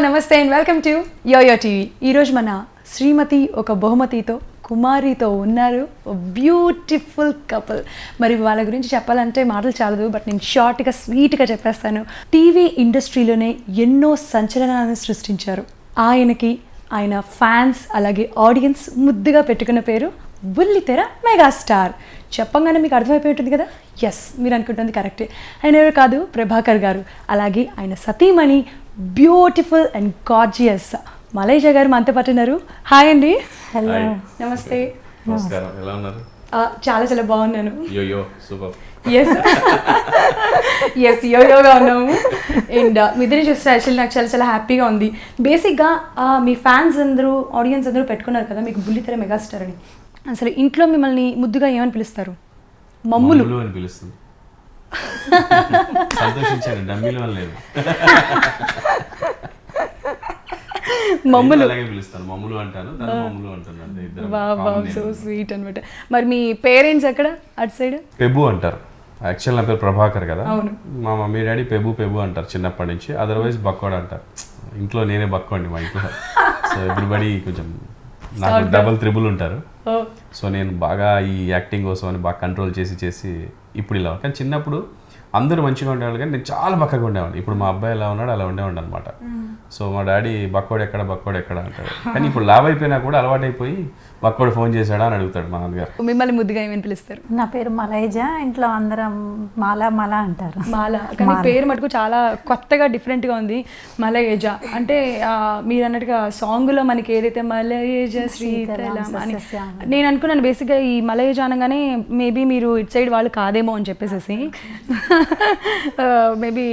నమస్తే and welcome to YoYo TV. ఈరోజు మన శ్రీమతి ఒక బహుమతితో కుమారితో ఉన్నారు, బ్యూటిఫుల్ కపుల్. మరి వాళ్ళ గురించి చెప్పాలంటే మాటలు చాలదు, బట్ నేను షార్ట్గా స్వీట్గా చెప్పేస్తాను. టీవీ ఇండస్ట్రీలోనే ఎన్నో సంచలనాలను సృష్టించారు. ఆయన ఫ్యాన్స్ అలాగే ఆడియన్స్ ముద్దుగా పెట్టుకున్న పేరు బుల్లితెర మెగాస్టార్. చెప్పంగానే మీకు అర్థమైపోయి ఉంటుంది కదా. ఎస్, మీరు అనుకుంటుంది కరెక్టే. ఆయన ఎవరు కాదు, ప్రభాకర్ గారు. అలాగే ఆయన సతీమణి బ్యూటిఫుల్ అండ్ గార్జియస్ మలేషియా గారు మనతో పాటు ఉన్నారు. హాయ్ అండి. హలో, నమస్తే. నమస్కారం. ఎలా ఉన్నారు? చాలా చాలా బాగున్నాను. Yo-yo super. ఎస్ యోయోగా ఉన్నాము. అండ్ మీ ఇద్దరిని చూస్తే యాక్చువల్లీ నాకు చాలా చాలా హ్యాపీగా ఉంది. బేసిక్గా మీ ఫ్యాన్స్ అందరూ ఆడియన్స్ అందరూ పెట్టుకున్నారు కదా మీకు బుల్లితెర మెగాస్టార్ అని. అసలు ఇంట్లో మిమ్మల్ని ముద్దుగా ఏమని పిలుస్తారు? మమ్ములు అని పిలుస్తుంది. సంతోషించాను, డమ్మీలు వల్ల లేదు. మమ్ములు అలాగే పిలుస్తాను, మమ్ములు అంటాను, మమ్ములు అంటాను. వావ్, సో స్వీట్ అనమాట. మరి మీ పేరెంట్స్ ఎక్కడ? అటు సైడ్ పెబు అంటారు. యాక్చువల్ నా పేరు ప్రభాకర్ కదా. అవును. మా మమ్మీ డాడీ పెబు అంటారు చిన్నప్పటి నుంచి. అదర్వైజ్ బక్కోడ్ అంటారు. ఇంట్లో నేనే బక్కోండి మా ఇంట్లో. సో ఎవ్రీబడి కొంచెం నాకు డబల్ త్రిబుల్ ఉంటారు. సో నేను బాగా ఈ యాక్టింగ్ కోసం అని బాగా కంట్రోల్ చేసి ఇప్పుడు ఇలా. కానీ చిన్నప్పుడు అందరూ మంచిగా ఉండేవాళ్ళు, కానీ నేను చాలా బక్కగా ఉండేవాడిని. ఇప్పుడు మా అబ్బాయి ఎలా ఉన్నాడు అలా ఉండేవాడు అనమాట. సో మా డాడీ బక్కోడు ఎక్కడ అంటాడు. కానీ ఇప్పుడు లావ్ అయిపోయినా కూడా అలవాటైపోయి బక్కోడు ఫోన్ చేశాడా అని అడుగుతాడు మా నాన్నగారు. మిమ్మల్ని ముద్దుగా ఏమని పిలుస్తారు? నా పేరు మలైజా, ఇంట్లో అందరం మాలా అంటారు. మాలా, కానీ పేరు మటుకు చాలా కొత్తగా డిఫరెంట్గా ఉంది. మలయేజా అంటే మీరు అన్నట్టుగా సాంగ్లో మనకి ఏదైతే మలయేజా శ్రీతలం అని నేను అనుకున్నాను. బేసిక్గా ఈ మలయేజా అనగానే మేబీ మీరు ఇటు సైడ్ వాళ్ళు కాదేమో అని చెప్పేసి మేబీ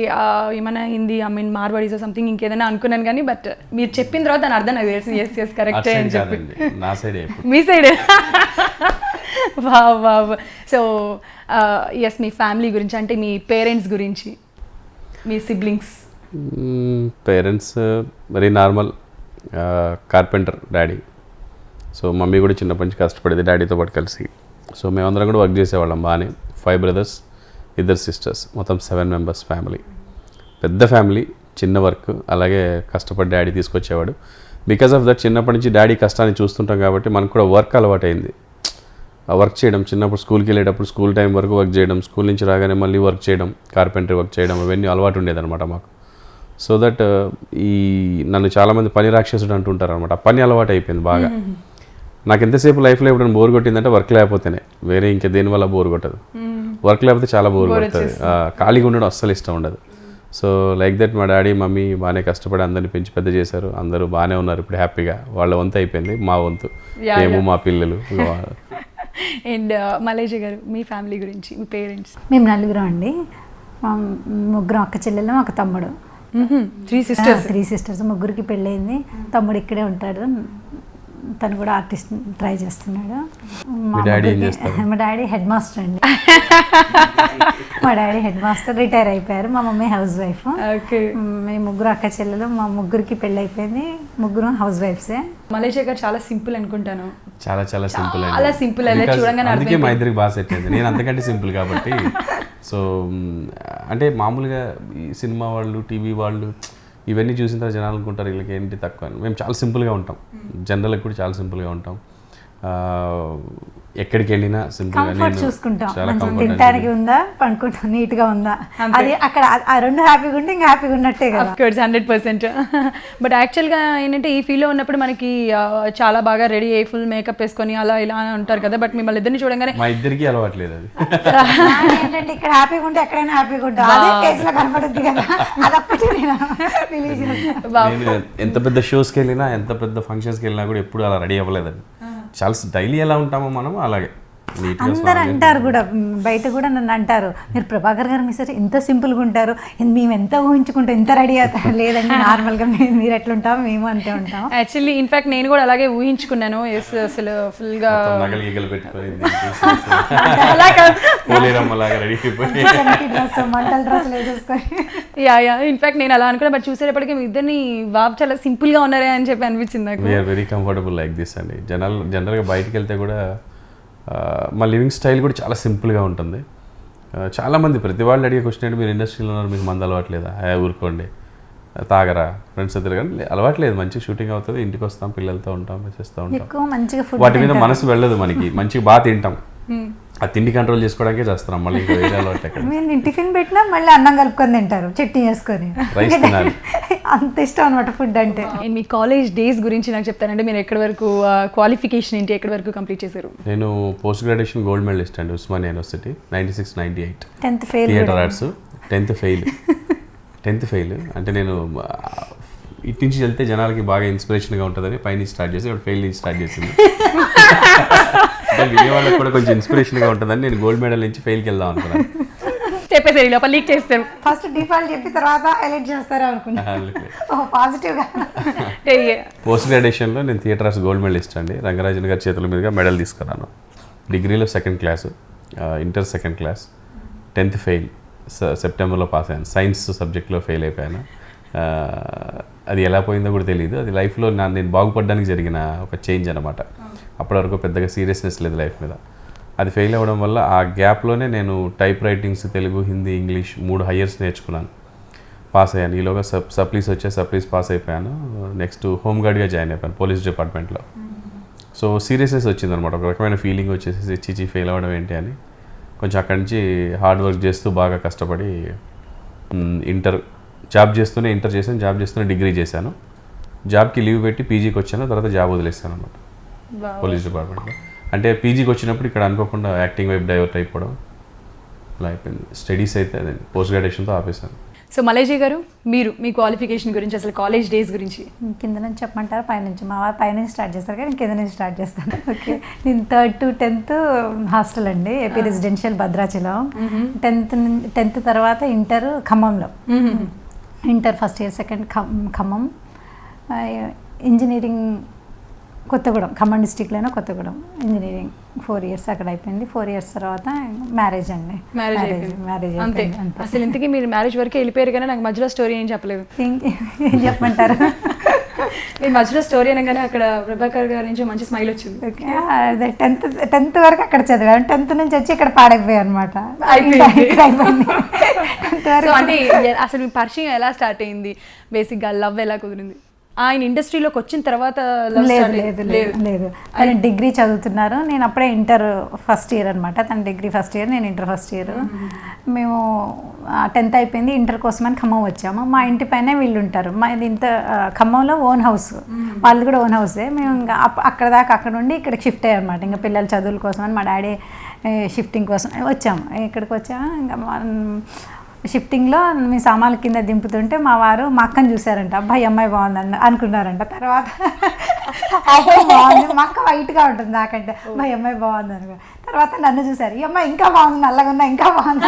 ఏమైనా హిందీ మార్వాడీస్ సంథింగ్ ఇంకేదైనా అనుకున్నాను. కానీ బట్ మీరు చెప్పిన తర్వాత దాని అర్థం నాకు తెలిసి ఎస్ కరెక్టే అని చెప్పి. నా సైడ్ మీ side. Wow wow. So yes, మీ ఫ్యామిలీ గురించి అంటే మీ పేరెంట్స్ గురించి, మీ siblings. Parents very normal, carpenter daddy. So mummy కూడా చిన్నప్పటి నుంచి కష్టపడేది డాడీతో పాటు కలిసి. సో మేమందరం కూడా వర్క్ చేసేవాళ్ళం బాగానే. 5 brothers, 2 sisters, మొత్తం 7 members ఫ్యామిలీ. పెద్ద ఫ్యామిలీ, చిన్న వర్క్. అలాగే కష్టపడి డాడీ తీసుకొచ్చేవాడు. బికాస్ ఆఫ్ దట్ చిన్నప్పటి నుంచి డాడీ కష్టాన్ని చూస్తుంటాం కాబట్టి మనకు కూడా వర్క్ అలవాటైంది. వర్క్ చేయడం, చిన్నప్పుడు స్కూల్కి వెళ్ళేటప్పుడు స్కూల్ టైం వరకు వర్క్ చేయడం, స్కూల్ నుంచి రాగానే మళ్ళీ వర్క్ చేయడం, కార్పెంటరీ వర్క్ చేయడం, అవన్నీ అలవాటు ఉండేదన్నమాట మాకు. సో దట్ నన్ను చాలామంది పని రాక్షసుడు అంటుంటారు అనమాట. ఆ పని అలవాటు అయిపోయింది బాగా. నాకు ఎంతసేపు లైఫ్లో ఎప్పుడైనా బోర్ కొట్టిందంటే వర్క్ లేకపోతేనే, వేరే ఇంకా దేనివల్ల బోర్ కొట్టదు. వర్క్ లేకపోతే చాలా బోర్ కొడుతుంది. ఖాళీగా ఉండడం అస్సలు ఇష్టం ఉండదు. సో లైక్ దట్ మా డాడీ మమ్మీ బాగానే కష్టపడి అందరిని పెంచి పెద్ద చేశారు. అందరూ బాగానే ఉన్నారు ఇప్పుడు హ్యాపీగా. వాళ్ళ వంతు అయిపోయింది, మా వంతు మేము, మా పిల్లలు. అండ్ మలేషియా గారు, మీ ఫ్యామిలీ గురించి, మీ పేరెంట్స్. మేము 4 అండి. ముగ్గురం అక్క చెల్లెలు, ఒక తమ్ముడు. 3 sisters. ముగ్గురికి పెళ్ళయింది. తమ్ముడు ఇక్కడే ఉంటాడు, తను కూడా ఆర్టిస్ట్ ట్రై చేస్తున్నాడు. మా డాడీ హెడ్ మాస్టర్ అండి. మా డాడీ హెడ్ మాస్టర్, రిటైర్ అయిపోయారు. మా మమ్మీ హౌస్ వైఫ్. మేము 3 అక్క చెల్లెలు, మా ముగ్గురికి పెళ్ళి అయిపోయింది. ముగ్గురు హౌస్ వైఫ్సే. మలేషియా గారు చాలా సింపుల్ అనుకుంటాను. చాలా సింపుల్, అలా సింపుల్ చూడగానే అందుకే మా ఇద్దరికి బాగా సెట్ అయింది. నేను అంతకంటే సింపుల్ కాబట్టి. సో అంటే మామూలుగా ఈ సినిమా వాళ్ళు, టీవీ వాళ్ళు ఇవన్నీ చూసిన తర్వాత జనాలు అనుకుంటారు వీళ్ళకి ఏంటి తక్కువ అని. మేము చాలా సింపుల్గా ఉంటాం, జనరల్గా కూడా చాలా సింపుల్గా ఉంటాం. ఎక్కడికి వెళ్ళినా సింపుల్గా చూసుకుంటాం. తినడానికి ఉందా, పడుకుంటాం, నీట్గా ఉందా, అది అక్కడ ఆ 2 హ్యాపీగా ఉంటే ఇంకా హ్యాపీగా ఉన్నట్టే కదా. 100%. బట్ యాక్చువల్గా ఏంటంటే ఈ ఫీల్లో ఉన్నప్పుడు మనకి చాలా బాగా రెడీ అయ్యి ఫుల్ మేకప్ వేసుకొని అలా ఇలా ఉంటారు కదా. బట్ మిమ్మల్ని ఇద్దరిని చూడగానే మా ఇద్దరికి అలవాట్లేదు అది. ఏంటంటే ఇక్కడ హ్యాపీగా ఉంటే ఎక్కడైనా హ్యాపీగా ఉంటాం, అదే ఫేస్ లో కనపడుద్ది కదా. అదొక్కటి నేను ఎంత పెద్ద షోస్కి వెళ్ళినా, ఎంత పెద్ద ఫంక్షన్స్కి వెళ్ళినా కూడా ఎప్పుడు అలా రెడీ అవ్వలేదండి. చాలా డైలీ ఎలా ఉంటామో మనం అలాగే. అందరు అంటారు కూడా, బయట కూడా నన్ను అంటారు, మీరు ప్రభాకర్ గారు మీ సార్ ఎంత సింపుల్గా ఉంటారు, మేము ఎంత ఊహించుకుంటాం, ఎంత రెడీ అవుతారు. లేదండి, నార్మల్గా మీరు ఎట్లా ఉంటాం మేము అంతే ఉంటాం. యాక్చువల్లీ ఇన్ఫాక్ట్ నేను కూడా అలాగే ఊహించుకున్నాను. అసలు ఫుల్గా మంటల డ్రెస్సులు వేసేసుకొని ఇన్ఫాక్ట్ నేను అలా అనుకున్నా. బట్ చూసేటప్పటికి మీ ఇద్దరిని బాబు చాలా సింపుల్గా ఉన్నారే అని చెప్పి అనిపించింది నాకు. We're very comfortable like this అండి. జనరల్గా బయటికి వెళ్తే కూడా మా లివింగ్ స్టైల్ కూడా చాలా సింపుల్గా ఉంటుంది. చాలామంది ప్రతి వాళ్ళు అడిగే క్వశ్చన్ ఏంటి, మీరు ఇండస్ట్రీలో ఉన్నారు, మీకు మంది అలవాట్లేదా? ఊరుకోండి, తాగరా ఫ్రెండ్స్ తిరగని అలవాట్లేదు, మంచి షూటింగ్ అవుతుంది, ఇంటికి వస్తాం, పిల్లలతో ఉంటాం, చేస్తూ ఉంటాం. ఎక్కువ మంచిగా ఫుడ్ వాటి మీద మనసు వెళ్ళదు మనకి, మంచిగా బాగా తింటాం, ఆ తిండి కంట్రోల్ చేసుకోవడానికే చేస్తున్నాం. మళ్ళీ ఇంకా వేరే అలవాటు ఎక్కడ. మీరు టిఫిన్ పెట్టినా మళ్ళీ అన్నం కలుపుకొని తింటారు, చట్నీ చేసుకొని. రైస్ తినాలి, అంత ఇష్టం అనమాట ఫుడ్ అంటే. అండ్ మీ కాలేజ్ డేస్ గురించి నాకు చెప్తానంటే మీరు ఎక్కడి వరకు క్వాలిఫికేషన్ ఏంటి, ఎక్కడి వరకు కంప్లీట్ చేశారు? నేను పోస్ట్ గ్రాడ్యుయేషన్ గోల్డ్ మెడలిస్ట్ అండి Osmania university 96-98. 10th fail. Theatre arts 10th fail. అంటే నేను ఇటు నుంచి వెళ్తే జనాలకి బాగా ఇన్స్పిరేషన్గా ఉంటుందని పైనుంచి స్టార్ట్ చేసి ఇప్పుడు ఫెయిల్ నుంచి స్టార్ట్ చేసింది. అంటే వినే వాళ్ళకి కూడా కొంచెం ఇన్స్పిరేషన్గా ఉంటుందని నేను గోల్డ్ మెడల్ నుంచి ఫెయిల్కి వెళ్దాం అనుకున్నాను. చెప్పేసారు లోపల లీక్ చేస్తారు. ఫస్ట్ డిఫాల్ట్ చెప్పి తర్వాత హైలైట్ చేస్తారు అనుకున్నాను. పాజిటివ్గా. పోస్ట్ గ్రాడ్యుయేషన్లో నేను థియేటర్ ఆర్ట్స్ గోల్డ్ మెడలిస్ట్ అండి. రంగరాజన్ గారి చేతుల మీదుగా మెడల్ తీసుకున్నాను. డిగ్రీలో 2nd class, inter 2nd class, 10th fail, సెప్టెంబర్లో పాస్ అయ్యాను. సైన్స్ సబ్జెక్ట్లో ఫెయిల్ అయిపోయాను. అది ఎలా పోయిందో కూడా తెలియదు. అది లైఫ్లో నేను బాగుపడడానికి జరిగిన ఒక చేంజ్ అనమాట. అప్పటి వరకు పెద్దగా సీరియస్నెస్ లేదు లైఫ్ మీద. అది ఫెయిల్ అవ్వడం వల్ల ఆ గ్యాప్లోనే నేను type writings, Telugu, Hindi, English 3 హైయర్స్ నేర్చుకున్నాను. పాస్ అయ్యాను. ఈలోగా సప్లీస్ సప్లీస్ పాస్ అయిపోయాను. నెక్స్ట్ హోంగార్డ్గా జాయిన్ అయిపోయాను పోలీస్ డిపార్ట్మెంట్లో. సో సీరియస్నెస్ వచ్చిందనమాట, ఒక రకమైన ఫీలింగ్ వచ్చేసి చిచి ఫెయిల్ అవ్వడం ఏంటి అని. కొంచెం అక్కడి నుంచి హార్డ్ వర్క్ చేస్తూ బాగా కష్టపడి జాబ్ చేస్తూనే ఇంటర్ చేశాను, జాబ్ చేస్తూనే డిగ్రీ చేశాను. జాబ్కి లీవ్ పెట్టి పీజీకి వచ్చాను, తర్వాత జాబ్ వదిలేస్తాను అనమాట పోలీస్ డిపార్ట్మెంట్లో. అంటే పీజీకి వచ్చినప్పుడు ఇక్కడ అనుకోకుండా యాక్టింగ్ వైపు డైవర్ట్ అయిపోవడం అలా అయిపోయింది. స్టడీస్ అయితే అదే పోస్ట్ గ్రాడ్యుయేషన్తో ఆపేశాను. సో మలేజీ గారు, మీరు మీ క్వాలిఫికేషన్ గురించి, అసలు కాలేజ్ డేస్ గురించి కింద నుంచి చెప్పమంటారా పైనుంచి? మా వారు పైనుంచి స్టార్ట్ చేస్తారు కానీ కింద నుంచి స్టార్ట్ చేస్తాను. ఓకే, నేను 3rd to 10th హాస్టల్ అండి, ఏపీ రెసిడెన్షియల్ భద్రాచలం. 10th తర్వాత ఇంటర్ ఖమ్మంలో. Inter first year, second Khammam. Engineering Kothagudem, Khammam డిస్టిక్లోనే కొత్తగూడెం ఇంజనీరింగ్ 4 years అక్కడ అయిపోయింది. 4 years తర్వాత మ్యారేజ్ అండి. మ్యారేజ్ అంతే. అసలు ఇంతకీ మీరు మ్యారేజ్ వరకు వెళ్ళిపోయారు కానీ నాకు మధ్యలో స్టోరీ ఏం చెప్పలేదు. ఏం చెప్పమంటారు? మీరు మధ్యలో స్టోరీ అనగానే అక్కడ ప్రభాకర్ గారి నుంచి మంచి స్మైల్ వచ్చింది. అదే 10th వరకు అక్కడ చదివాను. 10th నుంచి వచ్చి ఇక్కడ పాడైపోయాయి అనమాట. అంటే అసలు మీ పరిచయం ఎలా స్టార్ట్ అయింది, బేసిక్గా లవ్ ఎలా కుదిరింది? ఆయన ఇండస్ట్రీలోకి వచ్చిన తర్వాత? లేదు, ఆయన డిగ్రీ చదువుతున్నారు, నేను అప్పుడే ఇంటర్ ఫస్ట్ ఇయర్ అనమాట. తన డిగ్రీ ఫస్ట్ ఇయర్, నేను ఇంటర్ ఫస్ట్ ఇయర్. మేము 10th అయిపోయింది, ఇంటర్ కోసం అని ఖమ్మం వచ్చాము. మా ఇంటి పైన వీళ్ళు ఉంటారు. మా ఇది ఖమ్మంలో ఓన్ హౌస్, వాళ్ళు కూడా ఓన్ హౌసే. మేము ఇంకా అక్కడ దాకా అక్కడ నుండి ఇక్కడికి షిఫ్ట్ అయ్యాం అనమాట. ఇంకా పిల్లల చదువుల కోసం అని మా డాడీ షిఫ్టింగ్ కోసం వచ్చాము. ఇక్కడికి వచ్చాము. ఇంకా షిఫ్టింగ్లో మీ సామాన్ల కింద దింపుతుంటే మా వారు మా అక్కని చూసారంట. అబ్బాయి అమ్మాయి బాగుంది అనుకున్నారంట. తర్వాత బాగుంది, మా అక్క వైట్గా ఉంటుంది నాకంటే, అబ్బాయి అమ్మాయి బాగుంది అనుకో. తర్వాత నన్ను చూసారు, ఈ అమ్మాయి ఇంకా బాగుంది, నల్లగా ఉన్నా ఇంకా బాగుంది,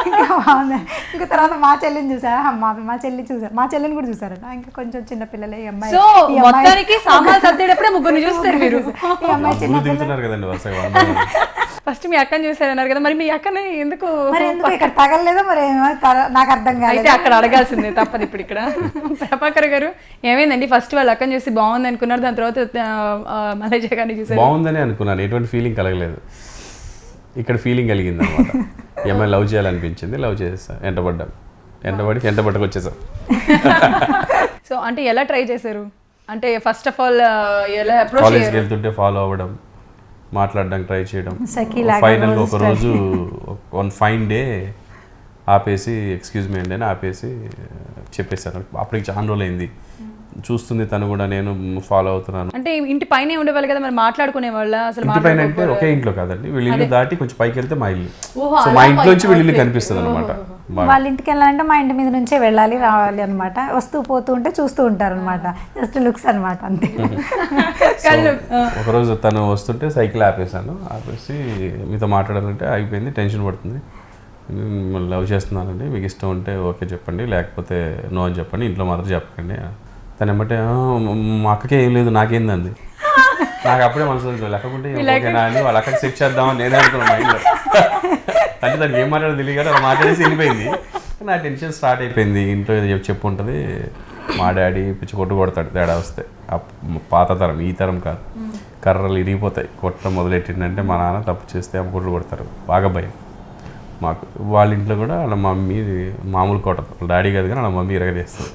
ఇంకా బాగుంది. ఇంకా తర్వాత మా చెల్లిని చూసారు, మా చెల్లి చూసారు, మా చెల్లిని కూడా చూసారట. ఇంకా కొంచెం చిన్న పిల్లలే ఈ అమ్మాయి. ఈ అమ్మాయి చిన్న ఫస్ట్ మీ అక్కని చూసారన్నారు కదా, మరి మీ అక్కని ఎందుకు ఇక్కడ తగలలేదో మరి నాకు అర్థం కాలేదు. అక్కడ అడగాల్సిందే, తప్పదు. ఇప్పుడు ఇక్కడ ప్రభాకర్ గారు ఏమైందండి, ఫస్ట్ వాళ్ళ అక్కని చూసి బాగుంది అనుకున్నారు, దాని తర్వాత మలేజా గారిని చూసారు. బాగుందని అనుకున్నాను, ఎటువంటి ఫీలింగ్ కలగలేదు. ఇక్కడ ఫీలింగ్ కలిగింది అనమాట. ఏమైనా లవ్ చేయాలనిపించింది, లవ్ చేసేస్తాను. ఎంటబడికి వచ్చేసాం. సో అంటే ఎలా ట్రై చేశారు? అంటే ఫస్ట్ ఆఫ్ ఆల్ ఎలా అప్రోచ్ కాలేజ్కి వెళ్తుంటే ఫాలో అవ్వడం, మాట్లాడడానికి ట్రై చేయడం. ఫైనల్గా ఒక రోజు వన్ ఫైన్ డే ఆపేసి ఎక్స్క్యూజ్ మీ అండి అని ఆపేసి చెప్పేశాను. అప్పటికి చాలా రోజులు అయింది, చూస్తుంది తను కూడా, నేను ఫాలో అవుతున్నాను. అంటే ఇంటి పైనే ఉండేవాళ్ళు కదా, మరి మాట్లాడుకునే వాళ్ళ? అసలు ఇంటి పైన అంటే ఒకే ఇంట్లో కాదండి, వీళ్ళ ఇల్లు దాటి కొంచెం పైకి వెళ్తే మా ఇల్లు. సో మా ఇంట్లో నుంచి వీళ్ళ ఇల్లు కనిపిస్తుంది అనమాట. వాళ్ళ ఇంటికి వెళ్ళాలంటే మా ఇంటి మీద నుంచే వెళ్ళాలి రావాలి అనమాట. వస్తూ పోతూ ఉంటే చూస్తూ ఉంటారు అనమాట, జస్ట్ లుక్స్ అనమాట అంతే. ఒకరోజు తను వస్తుంటే సైకిల్ ఆపేసాను, ఆపేసి మీతో మాట్లాడాలంటే అయిపోయింది, టెన్షన్ పడుతుంది, లవ్ చేస్తున్నానండి, మీకు ఇష్టం ఉంటే ఓకే చెప్పండి, లేకపోతే నో అని చెప్పండి, ఇంట్లో మాత్రం చెప్పకండి. తను ఏమంటే మా అక్కకే ఏం లేదు నాకేందండి. నాకు అప్పుడే మనసు లెక్కకుంటే ఓకేనా అని వాళ్ళ అక్కడికి సెట్ చేద్దామని నేనే అనుకున్నాను మైండ్లో. అంటే దానికి ఏం మాట్లాడో తెలియదు కదా, అలా మాట్లాడేసి వెళ్ళిపోయింది. నా టెన్షన్ స్టార్ట్ అయిపోయింది. ఇంట్లో ఏదో చెప్పు ఉంటుంది, మా డాడీ పిచ్చి కొడతాడు తేడా వస్తే. పాత తరం, ఈ తరం కాదు. కర్రలు ఇరిగిపోతాయి కొట్టడం మొదలెట్టిందంటే, మా నాన్న తప్పు చేస్తే అప్పుడు కొడతారు, బాగా భయం. మాకు వాళ్ళ ఇంట్లో కూడా వాళ్ళ మమ్మీ మామూలు కొట్టదు, వాళ్ళ డాడీ కాదు కానీ వాళ్ళ మమ్మీ ఇరగదీస్తుంది.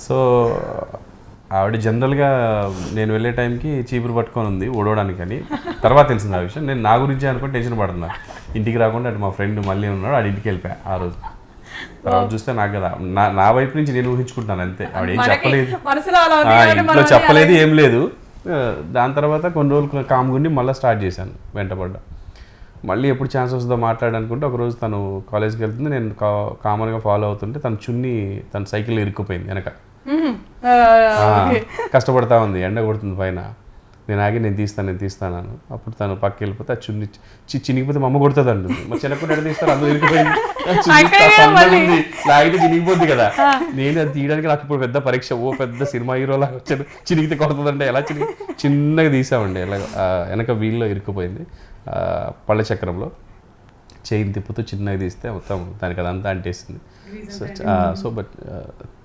సో ఆవిడ జనరల్గా నేను వెళ్ళే టైంకి చీపురు పట్టుకొని ఉంది ఊడవడానికి అని. తర్వాత తెలిసింది ఆ విషయం. నేను నా గురించి అనుకుని టెన్షన్ పడుతున్నా. ఇంటికి రాకుండా అటు మా ఫ్రెండ్ మళ్ళీ ఉన్నాడు, ఆడి ఇంటికి వెళ్ళిపోయా ఆ రోజు. తర్వాత చూస్తే నాకు కదా నా వైపు నుంచి నేను ఊహించుకుంటున్నాను అంతే. ఆవిడ ఏం చెప్పలేదు, ఇంట్లో చెప్పలేదు, ఏం లేదు. దాని తర్వాత కొన్ని రోజులు కామ్గుండి మళ్ళీ స్టార్ట్ చేశాను వెంటపడ్డా. మళ్ళీ ఎప్పుడు ఛాన్స్ వస్తుందో మాట్లాడనుకుంటే ఒకరోజు తను కాలేజ్కి వెళ్తుంది, నేను కామన్గా ఫాలో అవుతుంటే తన సైకిల్ ఇరుక్కుపోయింది వెనక. కష్టపడతా ఉంది, ఎండ కొడుతుంది పైన. నేను ఆగి నేను తీస్తాను. అప్పుడు తను పక్క వెళ్ళిపోతే ఆ చున్ని చినిగిపోతే మా అమ్మ కొడుతుంది అంటుంది. మా చిన్నప్పుడు ఎడ తీస్తారు, అందులో ఇరిగిపోయింది, లాగితే చినిగిపోద్ది కదా. నేను అది తీయడానికి నాకు ఇప్పుడు పెద్ద పరీక్ష. పెద్ద సినిమా హీరోలాగా వచ్చాడు, చినిగితే కొడుతుందంటే ఎలా చిన్నగా తీసామండి. ఎలా వెనక వీల్లో ఇరుక్కుపోయింది, పళ్ళ చక్రంలో. చైన్ తిప్పుతూ చిన్నగా తీస్తే మొత్తం దానికి అదంతా అంటేసింది. సో బట్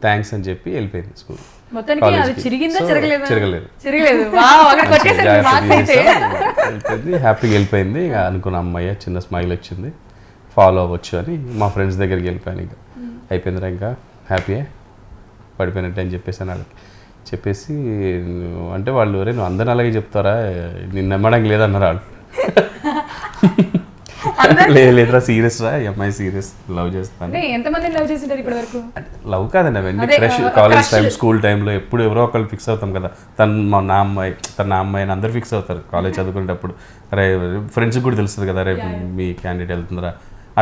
థ్యాంక్స్ అని చెప్పి వెళ్ళిపోయింది స్కూల్. చిరగలేదు, హ్యాపీగా వెళ్ళిపోయింది. అనుకున్న అమ్మాయి చిన్న స్మైల్ వచ్చింది, ఫాలో అవ్వచ్చు అని మా ఫ్రెండ్స్ దగ్గరికి వెళ్ళిపోయాను. ఇంకా అయిపోయిందిరా, ఇంకా హ్యాపీయే, పడిపోయినట్టు అని చెప్పేసాను వాళ్ళకి. చెప్పేసి అంటే వాళ్ళు నువ్వు అందరిని అలాగే చెప్తారా, నిన్ను నమ్మడానికి లేదన్నారు వాళ్ళు. లేదురా సీరియస్ రా, ఈ అమ్మాయి సీరియస్, లవ్ చేస్తాను. ఎంతమంది లవ్ చేసింటారు ఇప్పటి వరకు? లవ్ కాదండి, అవన్నీ ఫ్రెష్ కాలేజ్ టైం, స్కూల్ టైంలో ఎప్పుడు ఎవరో ఒకళ్ళు ఫిక్స్ అవుతాం కదా. నా అమ్మాయి అని అందరు ఫిక్స్ అవుతారు కాలేజ్ చదువుకునేటప్పుడు. అరే ఫ్రెండ్స్కి కూడా తెలుస్తుంది కదా, రేపు మీ క్యాండిడేట్ వెళ్తుందిరా